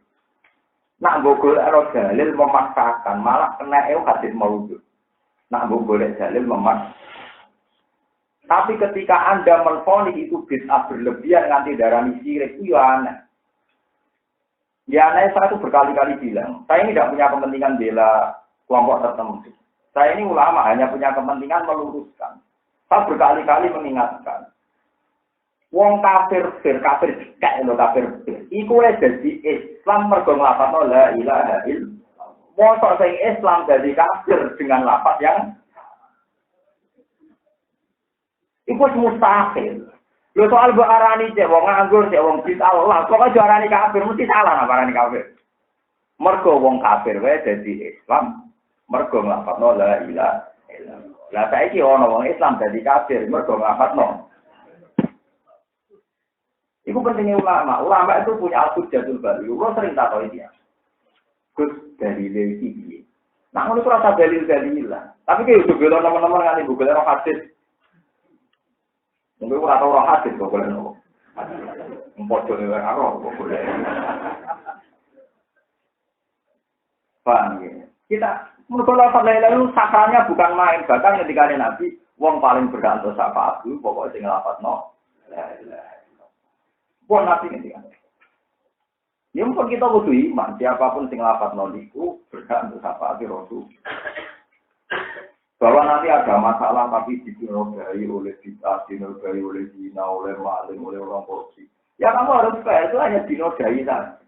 Nak gogol erot dalil memaksakan, malah kena hadis maudhu. Nak gogol dalil memaksakan. Tapi ketika Anda menfonis itu bid'ah berlebihan nanti darah syirik itu ya aneh. Ya aneh, saya itu berkali-kali bilang, saya ini tidak punya kepentingan bela kelompok tertentu. Saya ini ulama hanya punya kepentingan meluruskan. Saya berkali-kali mengingatkan. Wong kafir cekak lho kafir. Iku wis dadi Islam mergo nglafadzno la ilaha illallah. Mosok sing Islam dadi kafir dengan lafaz yang iku mustahil. Lho soal mbok arani cek wong nganggur cek wong bid'ah Allah, kok aja arani kafir mesti salah apa arani kafir. Mergo wong kafir wae dadi Islam. Mergo nglafadzno la ilaha illallah. Lah saiki ana wong Islam dadi kafir mergo nglafadzno. Iku pentingnya ulama. Ulama itu punya al-hujjatul baligh. Lo sering takoki dia. Gus dalile iki piye? Nah ngono ora tak dalil-dalilan. Tapi ki udah bela teman-teman nganti Google ora hadis. Mungkin ora tau ora hadis kok boleh nopo. Empojo ora ora kok boleh. Paham ya? Kita menurut lalu sakralnya bukan main, bahkan ketika Nabi wong paling berhak untuk syafaat itu pokoknya sing nglafadzno la ilaha illallah. Bukan Nabi ketika. Ya mungkin kita kudu iman, siapapun sing nglafadzno niku berhak untuk syafaat Rasul. Bahwa nanti ada masalah tapi dinodai oleh bid'ah, dinodai oleh zina, oleh maling, oleh orang korupsi. Ya kamu harus fair, itu hanya dinodai saja.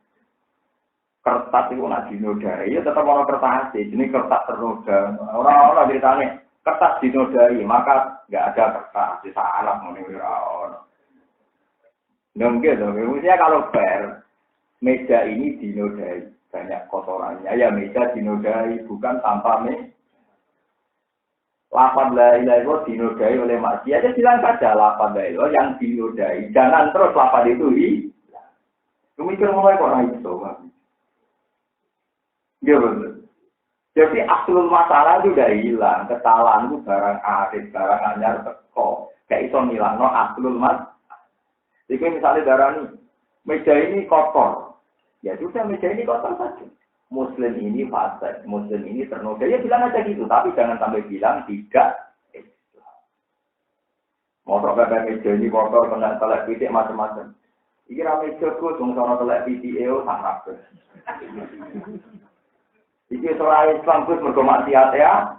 Kertas itu nak dinodai, ya tetap orang kertas sih. Ini kertas ternoda. Orang-orang ceritanya kertas dinodai, maka nggak ada kertas. Salah menurut orang. Nggak gitu. Maksudnya kalau fair, meja ini dinodai, banyak kotorannya. Ya meja dinodai, bukan tanpa meja. Lafaz la ilaha illallah dinodai oleh maksiat. Ya bilang saja lafaz la ilaha yang dinodai. Jangan terus lafaz itu hilang. Mikir mulai kok ra iso, Pak. Iya betul. Jadi aslul masalah itu udah hilang. Kesalahan itu barang akhir, barang anyar teko. Kayak iso ngilangno aslul masalah. Jadi misalnya darah ini, meja ini kotor. Ya sudah meja ini kotor saja. Muslim ini fasik, Muslim ini ternoda. Ya bilang aja gitu, tapi jangan sampai bilang tidak. Motor bebek meja ini kotor, kena telek pitik macam-macam. Iki ra meja kok wong sono telek pitik sangat. Iki ora Islam kuwi mergo maksiat ya.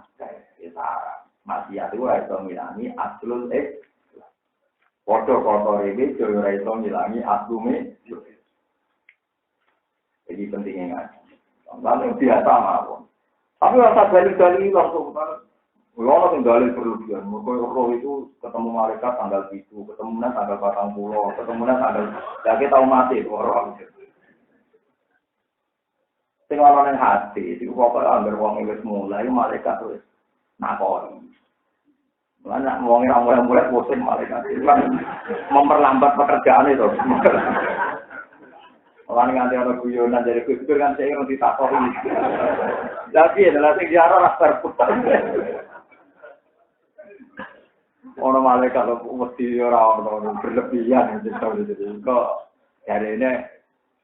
Ya salah. Maksiat itu ora iso ngilangi aslul kotor ini ora iso ngilangi aslume. Jadi pentingnya ngaji. Lalu biasa mawon. Tapi rasa dalil-dalil langsung kan. Ono sing dalil berlebihan. Mergo roh itu ketemu malaikat tanggal 7, ketemunya tanggal 40, ketemunya tanggal lagi tahu mati roh. Sing ana ning hati, iku pokoke anggar wong wis mulai malaikat wis nakoni. Lan wong ora mulai bosen malaikat. Memperlambat pekerjaan itu. Orang nganti ana guyonan dari Gusdur kan saya ngerti takoki. Tapi adalah sing diarah rasa putar. Ono malaikat mesti ora ono berlebihan gitu jadi kok jarene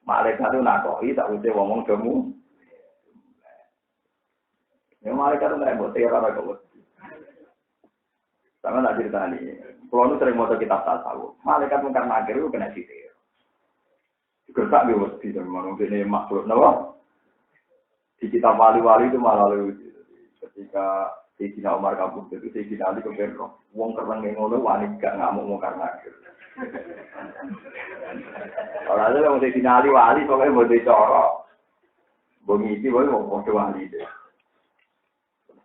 malaikat itu nakoki tak usah ngomong demu. Ya malaikat itu nek mboten ora kok. Sama nak ceritani. Kalau nu sering maca kitab tasawuf, malaikat mungkar nakir itu kena sithik. Gertak di waktu itu memang ini makhluk nawa. Di kitab wali-wali itu malah lucu. Ketika Sayyidina Umar kabur itu Sayyidina Ali keberong. Wong kereng ngono wali gak ngamuk mau karena akhir. Kalau ada yang Sayyidina Ali wali pokoknya mau dicorok. Bumi itu boleh mau foto wali deh.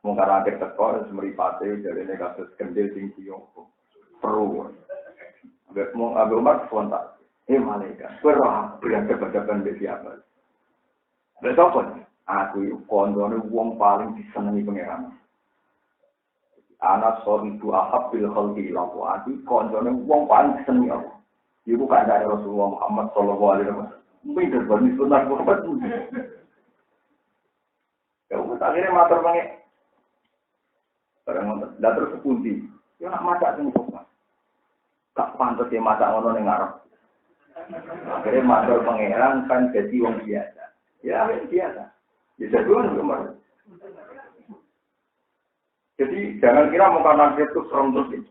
Mau karena akhir tekor semeripati jadi negatif kendil tinggi yang perlu. Mau Abu Umar spontan. Malaikat, berah berdebat-debat di siapa? Besok aku kondone wong paling disenangi pangeran. Anak sorry itu ahab bil khalqi lahu ati kondone wong paling disenangi aku. Ibu kandhane Rasulullah Muhammad sallallahu alaihi wasallam. Pinter banget sunnah Muhammad. Ya wis akhire matur pange. Bareng terus sepundi. Ya nak masak sing kok. Gak pantes ya masak ngono ning ngarep. Akhirnya matur pangeran kan jadi wong biasa. Ya biasa. Bisa dua nomor. Jadi jangan kira muka nakir itu serem terus.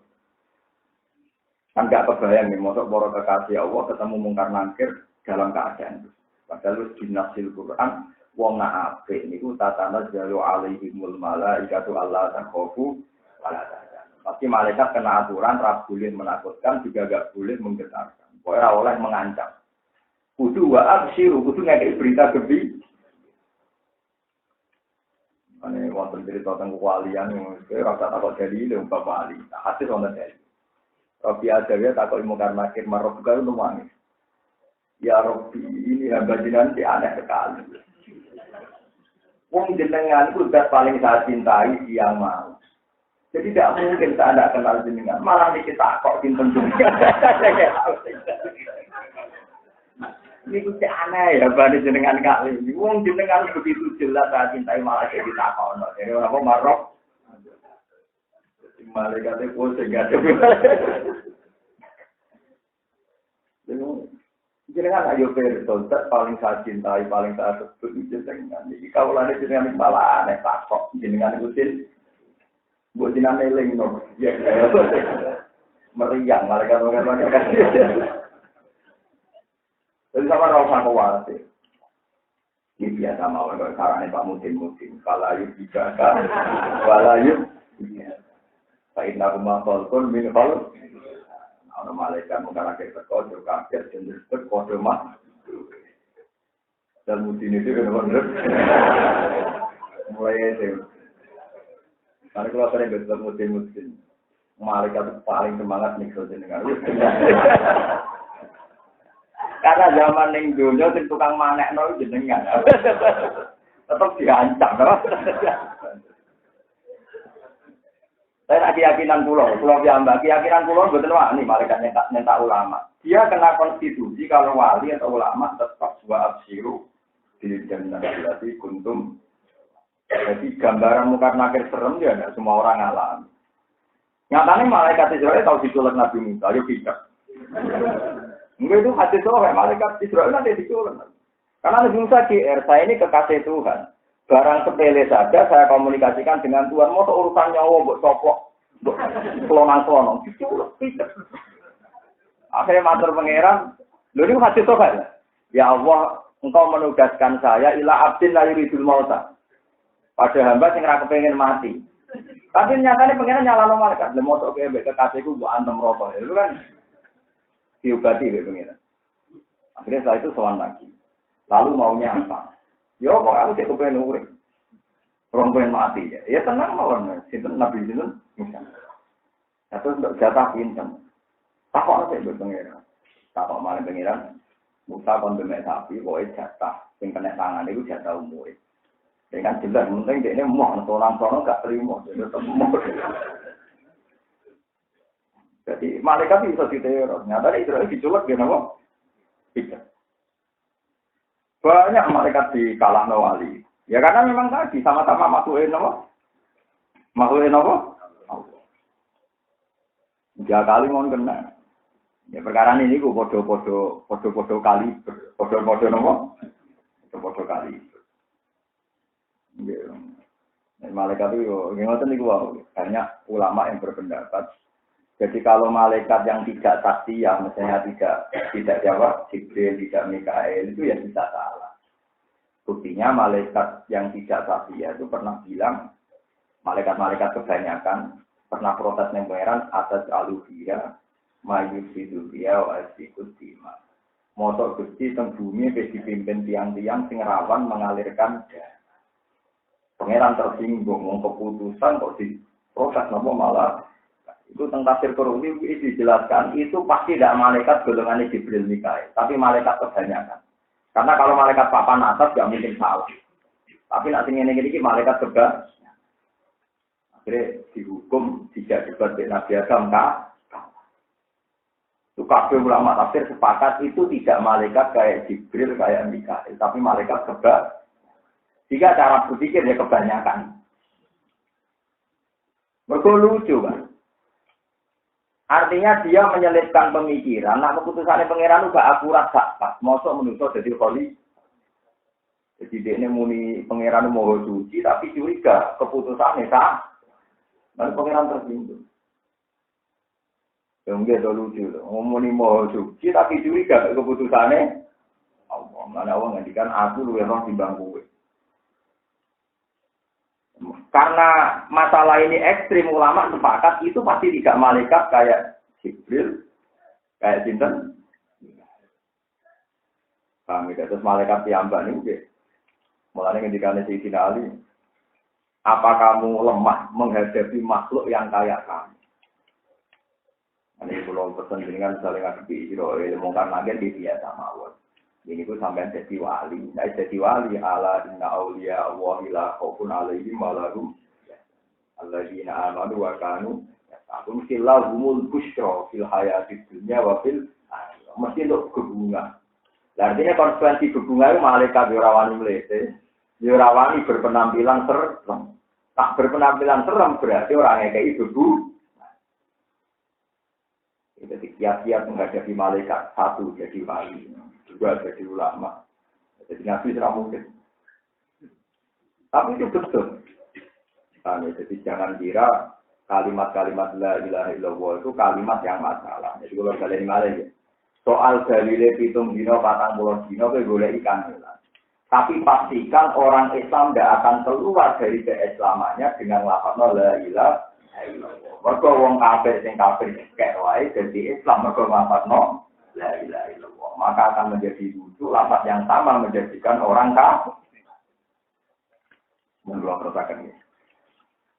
Kan gak kebayang nih, masuk para kekasih Allah ketemu mungkar nakir dalam keadaan itu. Padahal dinasil Quran, wong nak apik niku tatana jalu alaihimul malaikatu Allah takhafu wala tahzanu. Pasti malaikat kena aturan ra boleh menakutkan juga gak boleh menggetarkan. Ora oleh mengancam. Kudu wa absyiru, kudu ngekek berita gembira. Ane wonten cerita tentang kewalian yang rasa takut jadi lho Bapak wali. Hati wonten jadi. Rabbi Adawiyah takut mungkar nakir marok karo nangis. Ya Rabbi, ini hamba jenengan si aneh sekali. Wong jenengan itu zat paling saya cintai yang mau. Jadi tidak mungkin saya tidak kenal jenengan. Malah kita kok pinten jenengan. Ini tuh aneh ya, bani jenengan kali ini. Wong jenengan begitu jelas saya cintai malah jadi takut. Jadi orang kok marok. Malaikatnya pusing gak ada. Jenengan ayo perso, paling saya cintai, paling saya sebut jenengan. Jadi kalau ada jenengan malah aneh takut. Jenengan ikutin. Buat jenengan eling no. Ya, meriang malaikat. Jadi sama rasa khawatir. Ini biasa mau karena Pak Mutin. Walayub bijaga, walayub. Sayyidina rumah kolkon min kol. Ada malaikat mengalahkan sekol, juga kaget jenis sekol mah. Dan Mutin itu benar-benar mulai itu. Karena kalau sering bertemu Mutin, malaikat paling semangat nih kalau jenengan. Karena zaman ning dunya sing tukang manekno jenengan. Tetep diancam, no? Saya keyakinan kula piyambak, keyakinan kula mboten wani malaikat nyentak ulama. Dia kena konstitusi kalau wali atau ulama tetap wa absiru Di jannah berarti kuntum. Jadi gambaran mungkar nakir serem ya tidak semua orang alami. Nyatanya malaikat Israel tahu diculik Nabi Musa, ya tidak. Enggak itu hadis soal malaikat Israel nanti diculik. Karena Nabi Musa GR, saya ini kekasih Tuhan. Barang sepele saja saya komunikasikan dengan Tuhan. Mau urusan nyawa buat sopok, buat kelonang-kelonang, diculik tidak. Akhirnya matur pangeran, lho ini hadis soal. Ya Allah, Engkau menugaskan saya ila abdin la yuridul mauta. Pada hamba sing ra kepengin mati. Tapi nyatane pengen nyalano malaikat. Lha mosok kowe mbek kekasihku mbok antem rokok. Itu kan diobati mbek pengen. Akhirnya setelah itu sowan lagi. Lalu maunya apa? Ya kok aku cek kepengin urip. Orang pengen mati ya. Ya tenang mawon. Sinten Nabi sinten? Terus untuk jatah pinten. Takok nek mbek pengen. Takok malah pengiran. Musa kon demek sapi, pokoke jatah sing kena tangan iku jatah umure. Dengan jelas penting dekne moh tolong-tolong gak terima, tetep. Jadi malaikat bisa diteror. Nyata Israel diculik dia napa? Tidak. Banyak malaikat dikalahno wali. Ya karena memang tadi sama-sama makhluk napa? Makhluk napa? Allah. 3 kali mohon kena. Ya perkara ini ku podo-podo kali, podo-podo nopo? Podo kali. Nggih. Malaikat itu ngoten niku wae. Banyak ulama yang berpendapat. Jadi kalau malaikat yang tidak sakti ya misalnya tidak jawab, Jibril, tidak Mikael itu ya bisa salah. Buktinya malaikat yang tidak sakti ya itu pernah bilang malaikat-malaikat kebanyakan pernah protes nang pangeran atas aluhia Mayu sidu dia wasikut dima. Motor Gusti teng bumi wis dipimpin tiang-tiang sing rawan mengalirkan darah. Pangeran tersinggung wong keputusan kok diproses napa malah itu teng tafsir Qur'ani iki dijelaskan itu pasti tidak malaikat golongan Jibril Mikail, tapi malaikat kebanyakan. Karena kalau malaikat papan atas enggak mungkin salah. Tapi nek sing ngene iki malaikat kebak. Akhirnya dihukum tidak debat dengan Nabi Adam kabeh ulama tafsir sepakat itu tidak malaikat kayak Jibril, kayak Mikail, tapi malaikat kebak. Jika cara berpikir ya kebanyakan. Mergo lucu kan. Artinya dia menyelipkan pemikiran, nah keputusannya pangeran gak akurat gak pas. Mosok menungso jadi kholi. Jadi dia ini muni pangeran mau suci, tapi curiga keputusannya sah. Dan pangeran tersinggung. Enggak ada lucu, ngomongin mau suci tapi curiga keputusannya. Allah, mana Allah ngendikan aku luwih roh timbang kowe. Karena masalah ini ekstrim ulama sepakat itu pasti tidak malaikat kayak Jibril, kayak sinten. Kami terus malaikat piyambak niku. Mulane ngendikane Sayyidina Ali, apa kamu lemah menghadapi makhluk yang kayak kamu? Ini kalau pesan dengan saling ngadepi ilmu kan agen di biasa mawon. Ini pun sampai jadi wali. Nah jadi wali ala inna auliya Allah ila khaufun alaihim wa lahum alladzina amanu wa kanu yattaqun filahumul busyra fil hayatid dunya wa fil akhirah. Mesti untuk hubungan. Artinya konsekuensi hubungan itu malaikat ora wani mlete. Ora wani berpenampilan serem. Tak berpenampilan serem berarti orang ngekeki hubungan. Jadi kiat-kiat menghadapi malaikat, 1 jadi wali, 2 jadi ulama. Jadi nabi tidak mungkin. Tapi itu betul. Nah, jadi jangan kira kalimat-kalimat la ilaha illallah itu kalimat yang masalah. Jadi kalau kalian malah ya. Soal dalile 7 dina 40 dina kowe golek ikan hilang. Tapi pastikan orang Islam tidak akan keluar dari keislamannya dengan lafaz la ilaha illallah. Mergo wong kafir sing kafir kek wae dadi Islam mergo lafazno la ilaha illallah. Maka akan menjadi lucu lafaz yang sama menjadikan orang kafir. Menurut perkataan ini.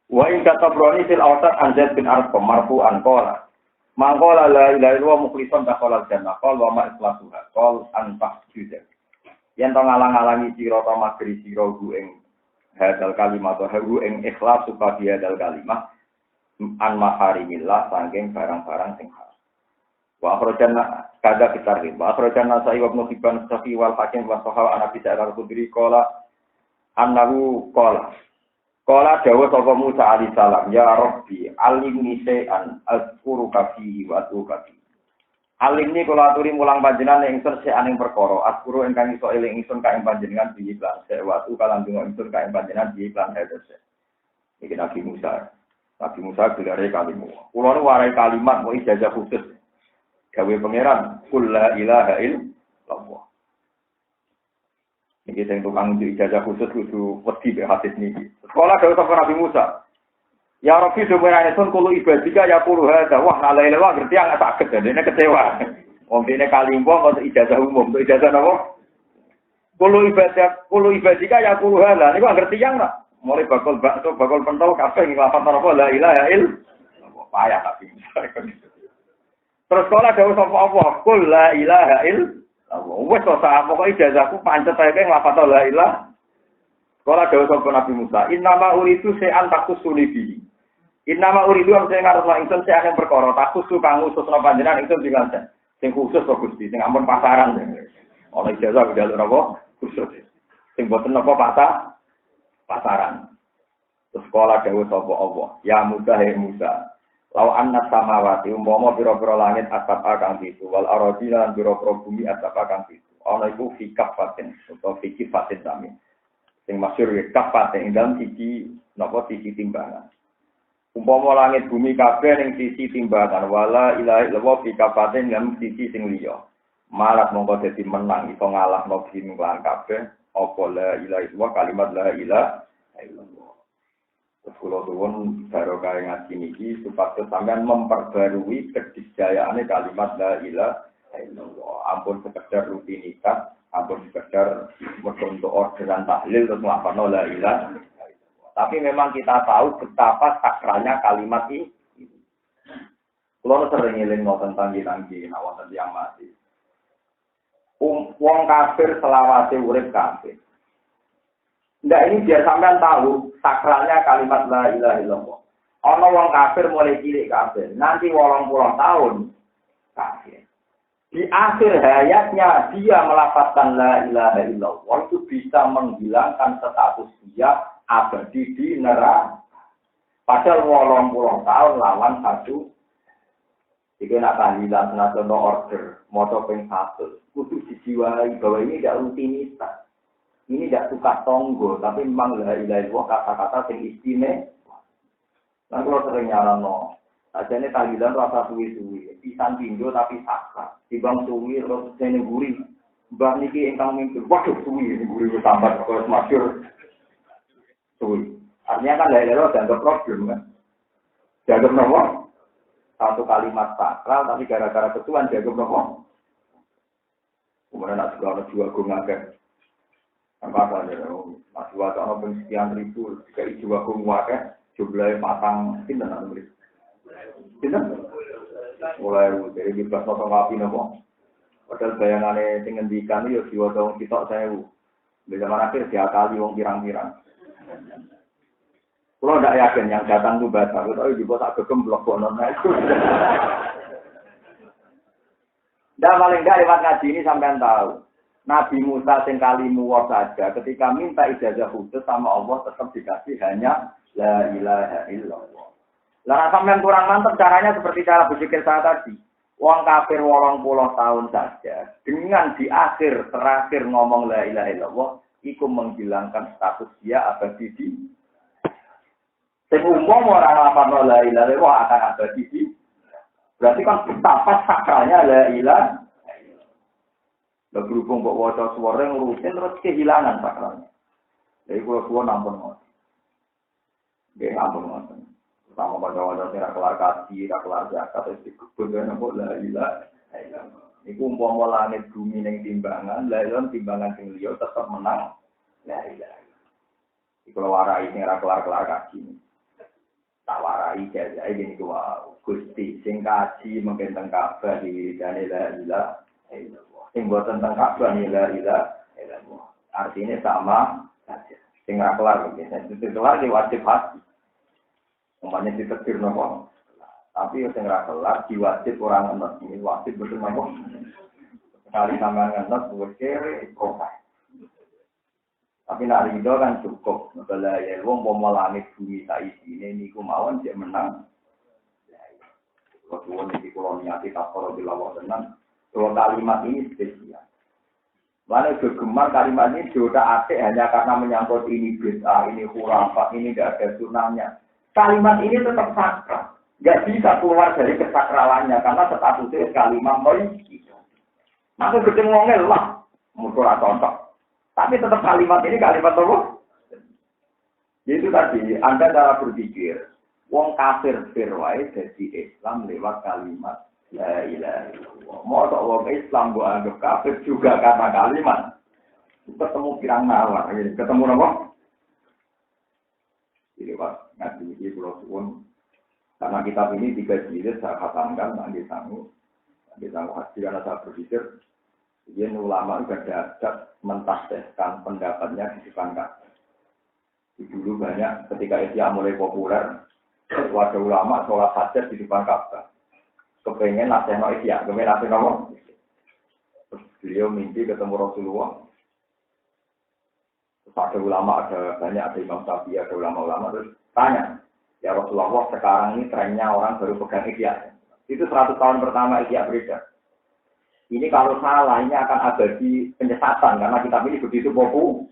Wa in katabroni fil awsat Zaid bin Arqam marfu'an qala mangqala la ilaha illallah mukhlishan dakhala jannah qala wa ma ikhlasuha qala anfah juda. Yen to ngalang-alangi sira ta magri sira ing hadal kalimat atau ing ikhlas supaya hadal kalimat an maharimillah saking barang-barang sing haram. Wa akhrajana kada kitarri. Wa akhrajana sa'i wa ibnu hibban safi wal hakim wa sahal ana bisa al-khudri qala annahu qala qala dawa sapa Musa alaihi salam ya rabbi alimni shay'an azkuruka fihi wa atuka fihi. Alimni kula aturi mulang panjenengan ingsun sing aning perkara azkuru ingkang iso eling ingsun ka ing panjenengan bihi lan sewatu kalan donga ingsun ka ing panjenengan bihi lan hadese. Iki Nabi Musa. Nabi Musa gelare kalimu. Kula nu warai kalimat mau ijazah khusus. Gawe pangeran, qul la ilaha illallah. Iki sing tukang ijazah khusus kudu wedi be hadis niki. Sekolah dawuh sapa Nabi Musa. Ya Rabbi sebenarnya sun kulo ibadika ya kulo hada. Wah nalai lewat ngerti enggak sakit dene kecewa. Wong dene kalimpo kok ijazah umum, kok ijazah napa? Kulo ibadika ya kulo hada. Niku ngerti yang nak. Mulai bakul bakso, bakul pentol kabeh nglafal napa la ilaha illallah. Payah tapi. Terus sekolah dawuh sapa Allah, qul la ilaha illallah. Wes to sak pokoke ijazahku pancet ae nglafal la ilaha. Sekolah dawuh sapa Nabi Musa, innama uridu se'an takusuni bihi. Innama uridu sing ngarepno ingsun se'an perkara takusu kang khususna panjenengan ingsun dilanjut. Sing khusus kok Gusti, sing ampun pasaran. Ana ijazah njaluk napa? Khusus. Sing boten napa pasaran. Terus sekolah dawuh sapa Allah, ya Musa he Musa. Lau anna samawati umpama pira-pira langit asap kang pitu wal ardi lan pira-pira bumi asap kang pitu. Ana iku fi kafatin utawa fi kifatin sami. Sing masyhur ya kafatin dalam sisi napa sisi timbangan. Umpama langit bumi kabeh ning sisi timbangan wala ilaha illallah fi kafatin dalam sisi sing liya. Malah mongko dadi menang iso ngalahno sing lan kabeh apa la ilaha illallah kalimat la ilaha illallah. Kulo suwun barokah ngaji niki supaya sampean memperbarui kedisjayaane kalimat la ilaha illallah. Ampun sekedar rutinitas, ampun sekedar untuk orderan tahlil terus nglafalno la ilaha illallah. Tapi memang kita tahu betapa sakralnya kalimat ini. Kulo sering ngeling tentang tanggi wonten tiyang mati. Wong kafir selawase urip kafir. Ndak ini biar sampean tahu sakralnya kalimat la ilaha illallah. Ana wong kafir mulai cilik kafir, nanti 80 tahun kafir. Di akhir hayatnya dia melafazkan la ilaha illallah itu bisa menghilangkan status dia abadi di neraka. Padahal 80 tahun lawan satu. Jika nak tahlilan nasional order, motor ping 1, kudu dijiwai bahwa ini tidak rutinitas. Ini tidak suka tonggo, tapi memang la ilaha illallah kata-kata yang istimewa. Nah kalau sering nyarano, ajane tahlilan rasa suwi-suwi, pisan pindho tapi sakral. Dibang suwi terus sene gurih. Mbah niki ingkang mimpin, waduh suwi gurih sambat kok masyhur. Suwi. Artinya kan la ilaha illallah dianggap problem kan. Dianggap nomor satu kalimat sakral tapi gara-gara ketuan dianggap nomor. Kemudian nak juga ngagem. Apa saja, masih ada orang sekian ribu, jika itu aku muatnya jumlahnya pasang, tidak nak beri, tidak, mulai dari bebas potong api nopo, padahal bayangannya tinggal di ikan itu jiwa dong kita saya, beda mana sih diakali wong pirang-pirang, kalau tidak yakin yang datang itu baca, tapi juga tak kegemblok bonon itu, dan paling tidak lewat ngaji ini sampean tahu. Nabi Musa sing kalimu saja ketika minta ijazah khusus sama Allah tetap dikasih hanya la ilaha illallah. Lah sampean kurang mantap caranya seperti cara berpikir saya tadi. Wong kafir 80 tahun saja dengan di akhir terakhir ngomong la ilaha illallah iku menghilangkan status dia abadi di. Sing umum ora ngapalno la ilaha illallah akan abadi di. Berarti kan betapa sakralnya la ilaha. Lah berhubung kok waca suara ngurusin terus kehilangan sakralnya. Jadi kalau suara nampun ngoten. Nggih nampun ngoten. Sama waca-waca sing ra kelar kaji, ra kelar zakat wis dikubur napa la ilaha illallah. Iku umpama langit bumi ning timbangan, la ilaha timbangan sing liya tetep menang la ilaha. Iku warai sing ra kelar-kelar kaji. Tak warai jajae niku wae. Gusti sing kaji mungkin teng kabeh diwiridane la ilaha illallah. Sing buat tentang Ka'bah la ilaha illallah. Artinya sama saja. Sing ra kelar begini. Itu kelar di wajib hati. Umpamanya ditetir nopo. Tapi yang ra kelar diwajib orang ngentot. Ini wajib betul napa? Sekali sampean ngentot wis kere proses. Tapi nak rido kan cukup. Kalau ya wong pomo langit bumi saisine niku mawon cek menang. Waktu wong iki kula niati takoro dilawak tenan. Dua kalimat ini spesial. Mana gemar kalimat ini sudah atik hanya karena menyangkut ini bid'ah, ini khurafat, ini tidak ada sunahnya. Kalimat ini tetap sakral. Nggak bisa keluar dari kesakralannya karena statusnya kalimat politik. Maka gede ngomel lah, musuh contoh. Tapi tetap kalimat ini kalimat apa? Itu tadi, Anda cara berpikir, wong kafir firwai jadi Islam lewat kalimat la ilaha illallah. Mau wong Islam gua anggap kafir juga karena kalimat. Ketemu pirang nawar, ketemu apa? Jadi Pak, ngaji ini pulau suwun. Karena kitab ini 3 jilid saya khatamkan, nanti sanggup haji karena saya berpikir. Jadi ulama juga ada mentafsirkan pendapatnya di depan Ka'bah. Dulu banyak ketika Isya mulai populer, ada ulama sholat hajat di depan Ka'bah. Kepengen nasihat Isya, kepengen nasihat apa? Terus beliau mimpi ketemu Rasulullah. Terus ada ulama, ada banyak, ada Imam Syafi'i, ada ulama-ulama, terus tanya, ya Rasulullah sekarang ini trennya orang baru pegang Isya. Itu 100 tahun pertama Isya beredar. Ini kalau salah, ini akan abadi penyesatan karena kitab ini begitu populer.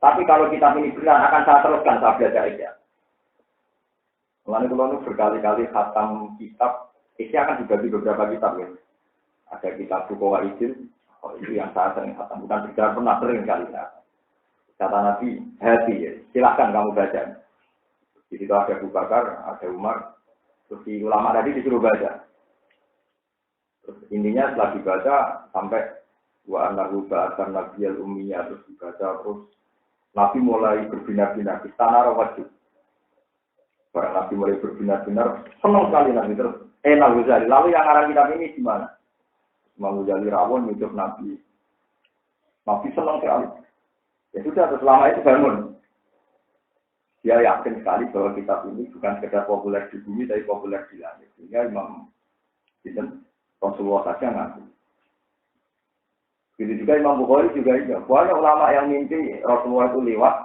Tapi kalau kitab ini benar, akan saya teruskan, saya belajar Isya. Mulanya kalau berkali-kali khatam kitab, Isya akan dibagi beberapa kitab ya. Ada kitab Bukawa Izin, itu yang saya sering khatam, bukan sekedar pernah sering kali ya. Kata Nabi, hati ya, silahkan kamu baca. Di situ ada Abu Bakar, ada Umar, terus di ulama tadi disuruh baca. Terus intinya setelah dibaca sampai wa annahu ba'atsan nabiyal ummiyah terus dibaca terus Nabi mulai berbinar-binar di tanah rawajib. Para Nabi mulai berbinar-binar senang sekali Nabi terus Imam Ghazali. Lalu yang arah kitab ini gimana? Imam Ghazali rawon hidup Nabi. Nabi senang sekali. Ya sudah selama itu bangun. Dia yakin sekali bahwa kitab ini bukan sekedar populer di bumi tapi populer di langit. Sehingga Imam Rasulullah saja ngaku. Begitu juga Imam Bukhari juga iya. Banyak ulama yang mimpi Rasulullah itu lewat.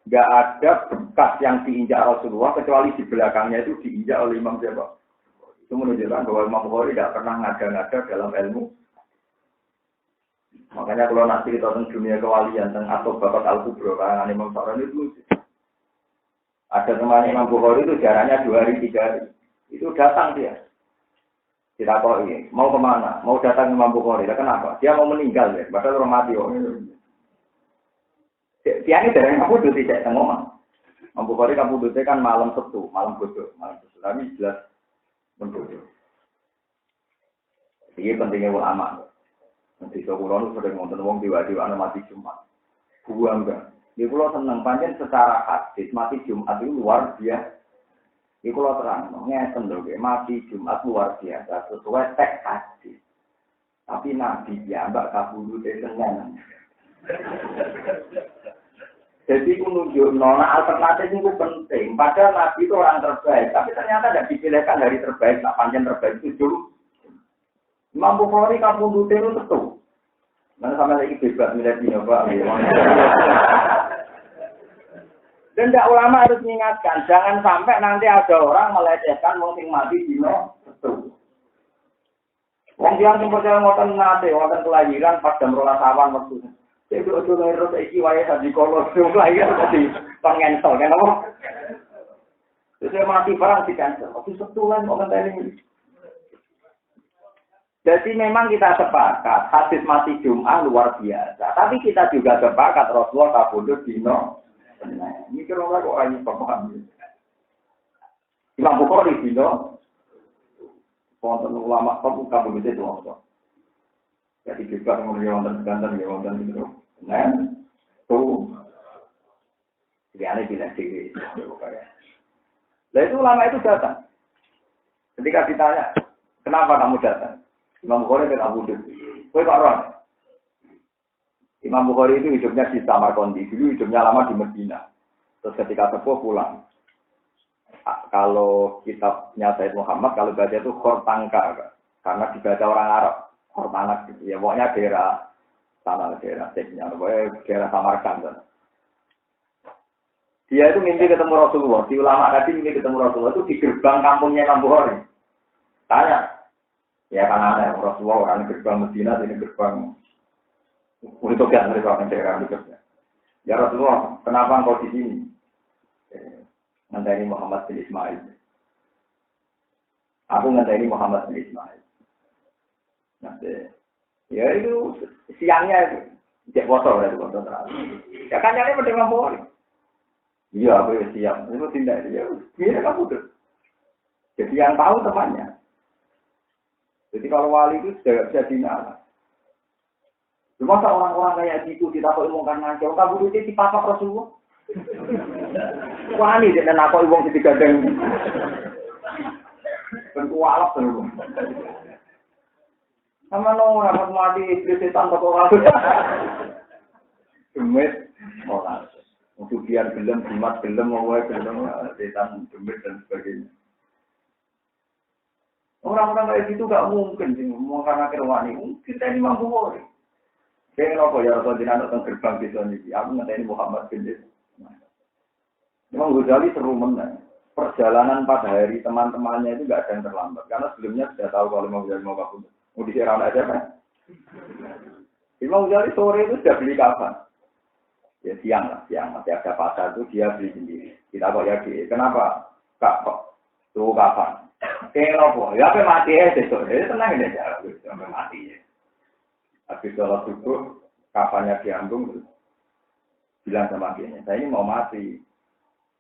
Nggak ada bekas yang diinjak Rasulullah kecuali di belakangnya itu diinjak oleh Imam siapa. Itu menunjukkan bahwa Imam Bukhari tidak pernah ngada-ngada dalam ilmu. Makanya kalau nanti kita tentang dunia kewalian atau babat Al-Kubro karangan Imam Sa'rani itu ada teman Imam Bukhari itu jaraknya 2 hari 3 hari. Itu datang dia. Kita kok ini, mau kemana? Mau datang ke Imam Bukhari. Kenapa? Dia mau meninggal ya, padahal orang mati. Dia ini dari kamu dulu tidak ngomong. Imam Bukhari kamu dulu kan malam Sabtu, malam bodoh. Tapi jelas bodoh. Ini pentingnya ulama. Nanti kalau lu sering nonton wong dewa-dewa mati Jumat. Gua enggak. Dia pulau seneng panjang secara hadis mati Jumat itu luar biasa. Iku lo terang, ngeten lho, mati Jumat luar biasa sesuai teks hadis. Tapi Nabi ya mbak kabudut Senin. Jadi aku nunjuk nona alternatif itu penting. Padahal Nabi itu orang terbaik, tapi ternyata tidak dipilihkan hari terbaik, tak panjang terbaik itu. Imam Bukhari kabudut itu tentu. Mana sampai lagi bebas milih nyoba. Dan tidak ulama harus mengingatkan, jangan sampai nanti ada orang melecehkan wong sing mati dino betul. Wong yang percaya ngoten nate, wonten kelahiran pas jam 12 awan wektu. Jadi ojo ngerus iki wae tadi kalau kelahiran tadi pengensel kan apa? Terus mati barang di cancel. Oke setulan kok ngenteni. Jadi memang kita sepakat hadis mati Jumat luar biasa, tapi kita juga sepakat Rasulullah kabudut dino. Nah, ini kira-kira kok ini paham. Imam Bukhari dino, wonten ulama pemuka begitu itu langsung. Jadi juga kemudian wonten itu. Nah, tuh, dia ini bilang sih, Nah itu ulama itu datang. Ketika ditanya, kenapa kamu datang? Imam Bukhari dan Abu Dhabi. Kau orang. Imam Bukhari itu hidupnya di Samarkandi, dulu hidupnya lama di Medina. Terus ketika sepuh pulang. kalau kitabnya Said Muhammad kalau baca itu Khortangka karena dibaca orang Arab Khortanak gitu ya pokoknya daerah sana daerah Ceknya pokoknya daerah Samarkand kan. Dia itu mimpi ketemu Rasulullah di ulama tadi mimpi ketemu Rasulullah itu di gerbang kampungnya Imam Bukhari tanya ya kan aneh Rasulullah orang gerbang Medina ini gerbang untuk yang dari daerah berikutnya ya Rasulullah kenapa engkau di sini ngenteni Muhammad bin Ismail. Aku ngenteni Muhammad bin Ismail. Nanti, ya itu siangnya itu, cek foto dari foto terakhir. Ya kan nyari pada ngomong. Iya, aku ya siap. Itu tindak dia. Dia kamu tuh. Jadi yang tahu temannya. Jadi kalau wali itu sudah bisa dinala. Cuma orang-orang kayak gitu kita kok omongkan ngancam, kamu itu di papa Rasulullah. Wani dan aku wong sing digadeng. Bentuk walak terus. Sama no rapat mati istri setan kok ora. Demit ora. Untuk biar gelem jimat gelem wae gelem setan demit dan sebagainya. Orang-orang kayak gitu gak mungkin sih ngomong karena kerwani. Kita ini mampu boleh. Kayak apa ya Rasul jenengan teng gerbang desa niki. Aku ngenteni Muhammad bin Memang Ghazali seru menang. Perjalanan pada hari teman-temannya itu nggak ada yang terlambat. Karena sebelumnya sudah tahu kalau Imam Ghazali mau kabur. Mau disiram aja kan? Imam Ghazali sore itu sudah beli kapan? Ya siang lah, siang. Masih ada pasar itu dia beli sendiri. Kita kok ya kenapa? Kak kok? Tuh kapan? Kayak apa? Ya sampai mati ya besok. Jadi tenang aja. Sampai mati ya. Habis sholat subuh, kapannya diambung, bilang sama dia, saya ini mau mati.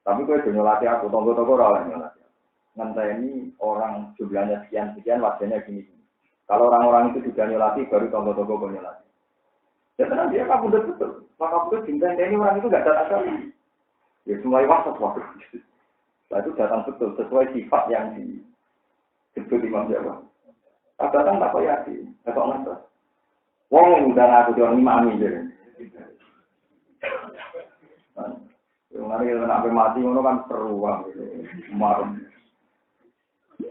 Tapi gue udah nyolati aku, tonggo-tonggo orang nyolati. Nanti ini orang jumlahnya sekian-sekian, wajahnya gini. Kalau orang-orang itu sudah nyolati, baru tonggo-tonggo gue nyolati. Ya tenang dia, kamu udah betul. Maka aku cinta ini orang itu gak datang sekali. Ya semua waktu waktu. Nah itu datang betul, sesuai sifat yang disebut Imam Jawa. Tak datang tak kok yakin, tak kok ngerti. Wong udah ngaku orang imami jadi. Yang hari sampai mati itu kan seru banget.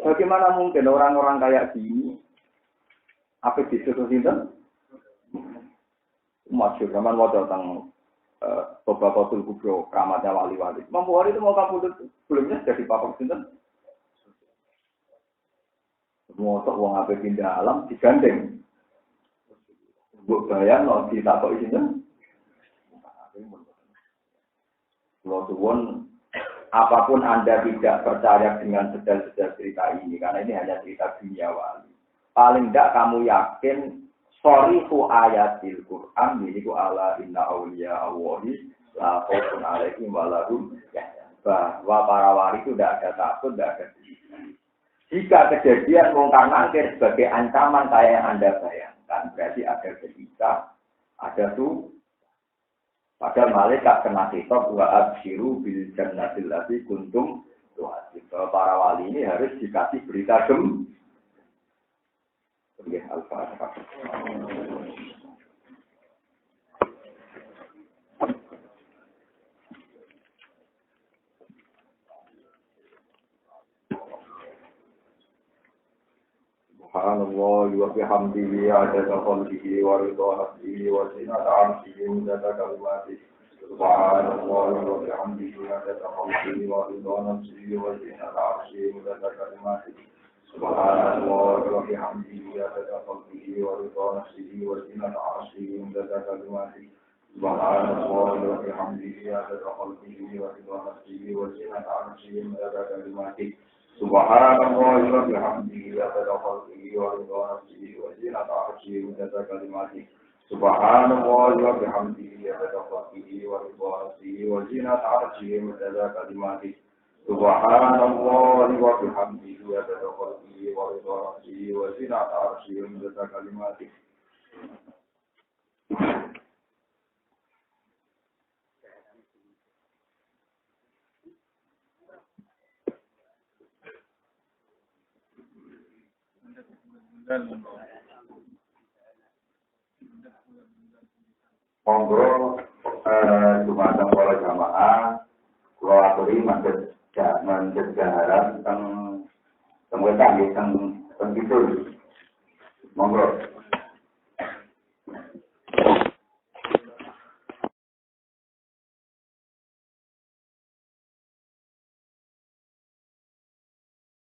Bagaimana mungkin orang-orang kayak gini apa disuruh sinten? Masyhur zaman waktu tentang Babatul Kubro, keramatnya wali-wali. Imam Bukhari itu mau kabudut sebelumnya jadi papak sinten. Semua uang apa pindah alam digandeng. Buat bayar no ditakok isinya. Kalau suwon, apapun Anda tidak percaya dengan detail-detail cerita ini, karena ini hanya cerita dunia wali. Paling tidak kamu yakin, shorihu ayatil Qur'an, ini ku ala inna awliya Allahi, la khawfun alaihim walahum yahzanun. Bahwa para wali itu tidak ada takut, tidak ada cerita. Jika kejadian mungkar-mungkir sebagai ancaman kayak yang Anda bayangkan, berarti ada cerita, ada tuh. Padahal malaikat kena kitab wa absyiru bil jannatil lati kuntum tu'adun. Para wali ini harus dikasih berita gembira. Ya, Al-Fatihah. Subhanallah wa bihamdihi adada khalqihi wa ridha nafsihi wa zinata 'arshihi wa adada kalimatihi. Subhanallah wa bihamdihi adada khalqihi wa ridha nafsihi wa zinata 'arshihi wa adada kalimatihi. Subhanallah wa bihamdihi adada khalqihi wa ridha nafsihi wa zinata 'arshihi wa adada kalimatihi. Subhanallah wa bihamdihi adada khalqihi wa ridha nafsihi wa zinata 'arshihi wa adada kalimatihi. Subhanallah wa bihamdihi adada khalqihi wa ridha nafsihi wa zinata 'arshihi wa adada kalimatihi. Subhanallah wa bihamdihi adada khalqihi wa ridha nafsihi wa zinata 'arshihi wa adada kalimatihi. Subhanallah wa bihamdihi adada khalqihi wa ridha nafsihi wa zinata 'arshihi wa adada kalimatihi. Monggo Jumat para jamaah kula aturi madhep mencegah haram tentang wetan tentang itu. Monggo.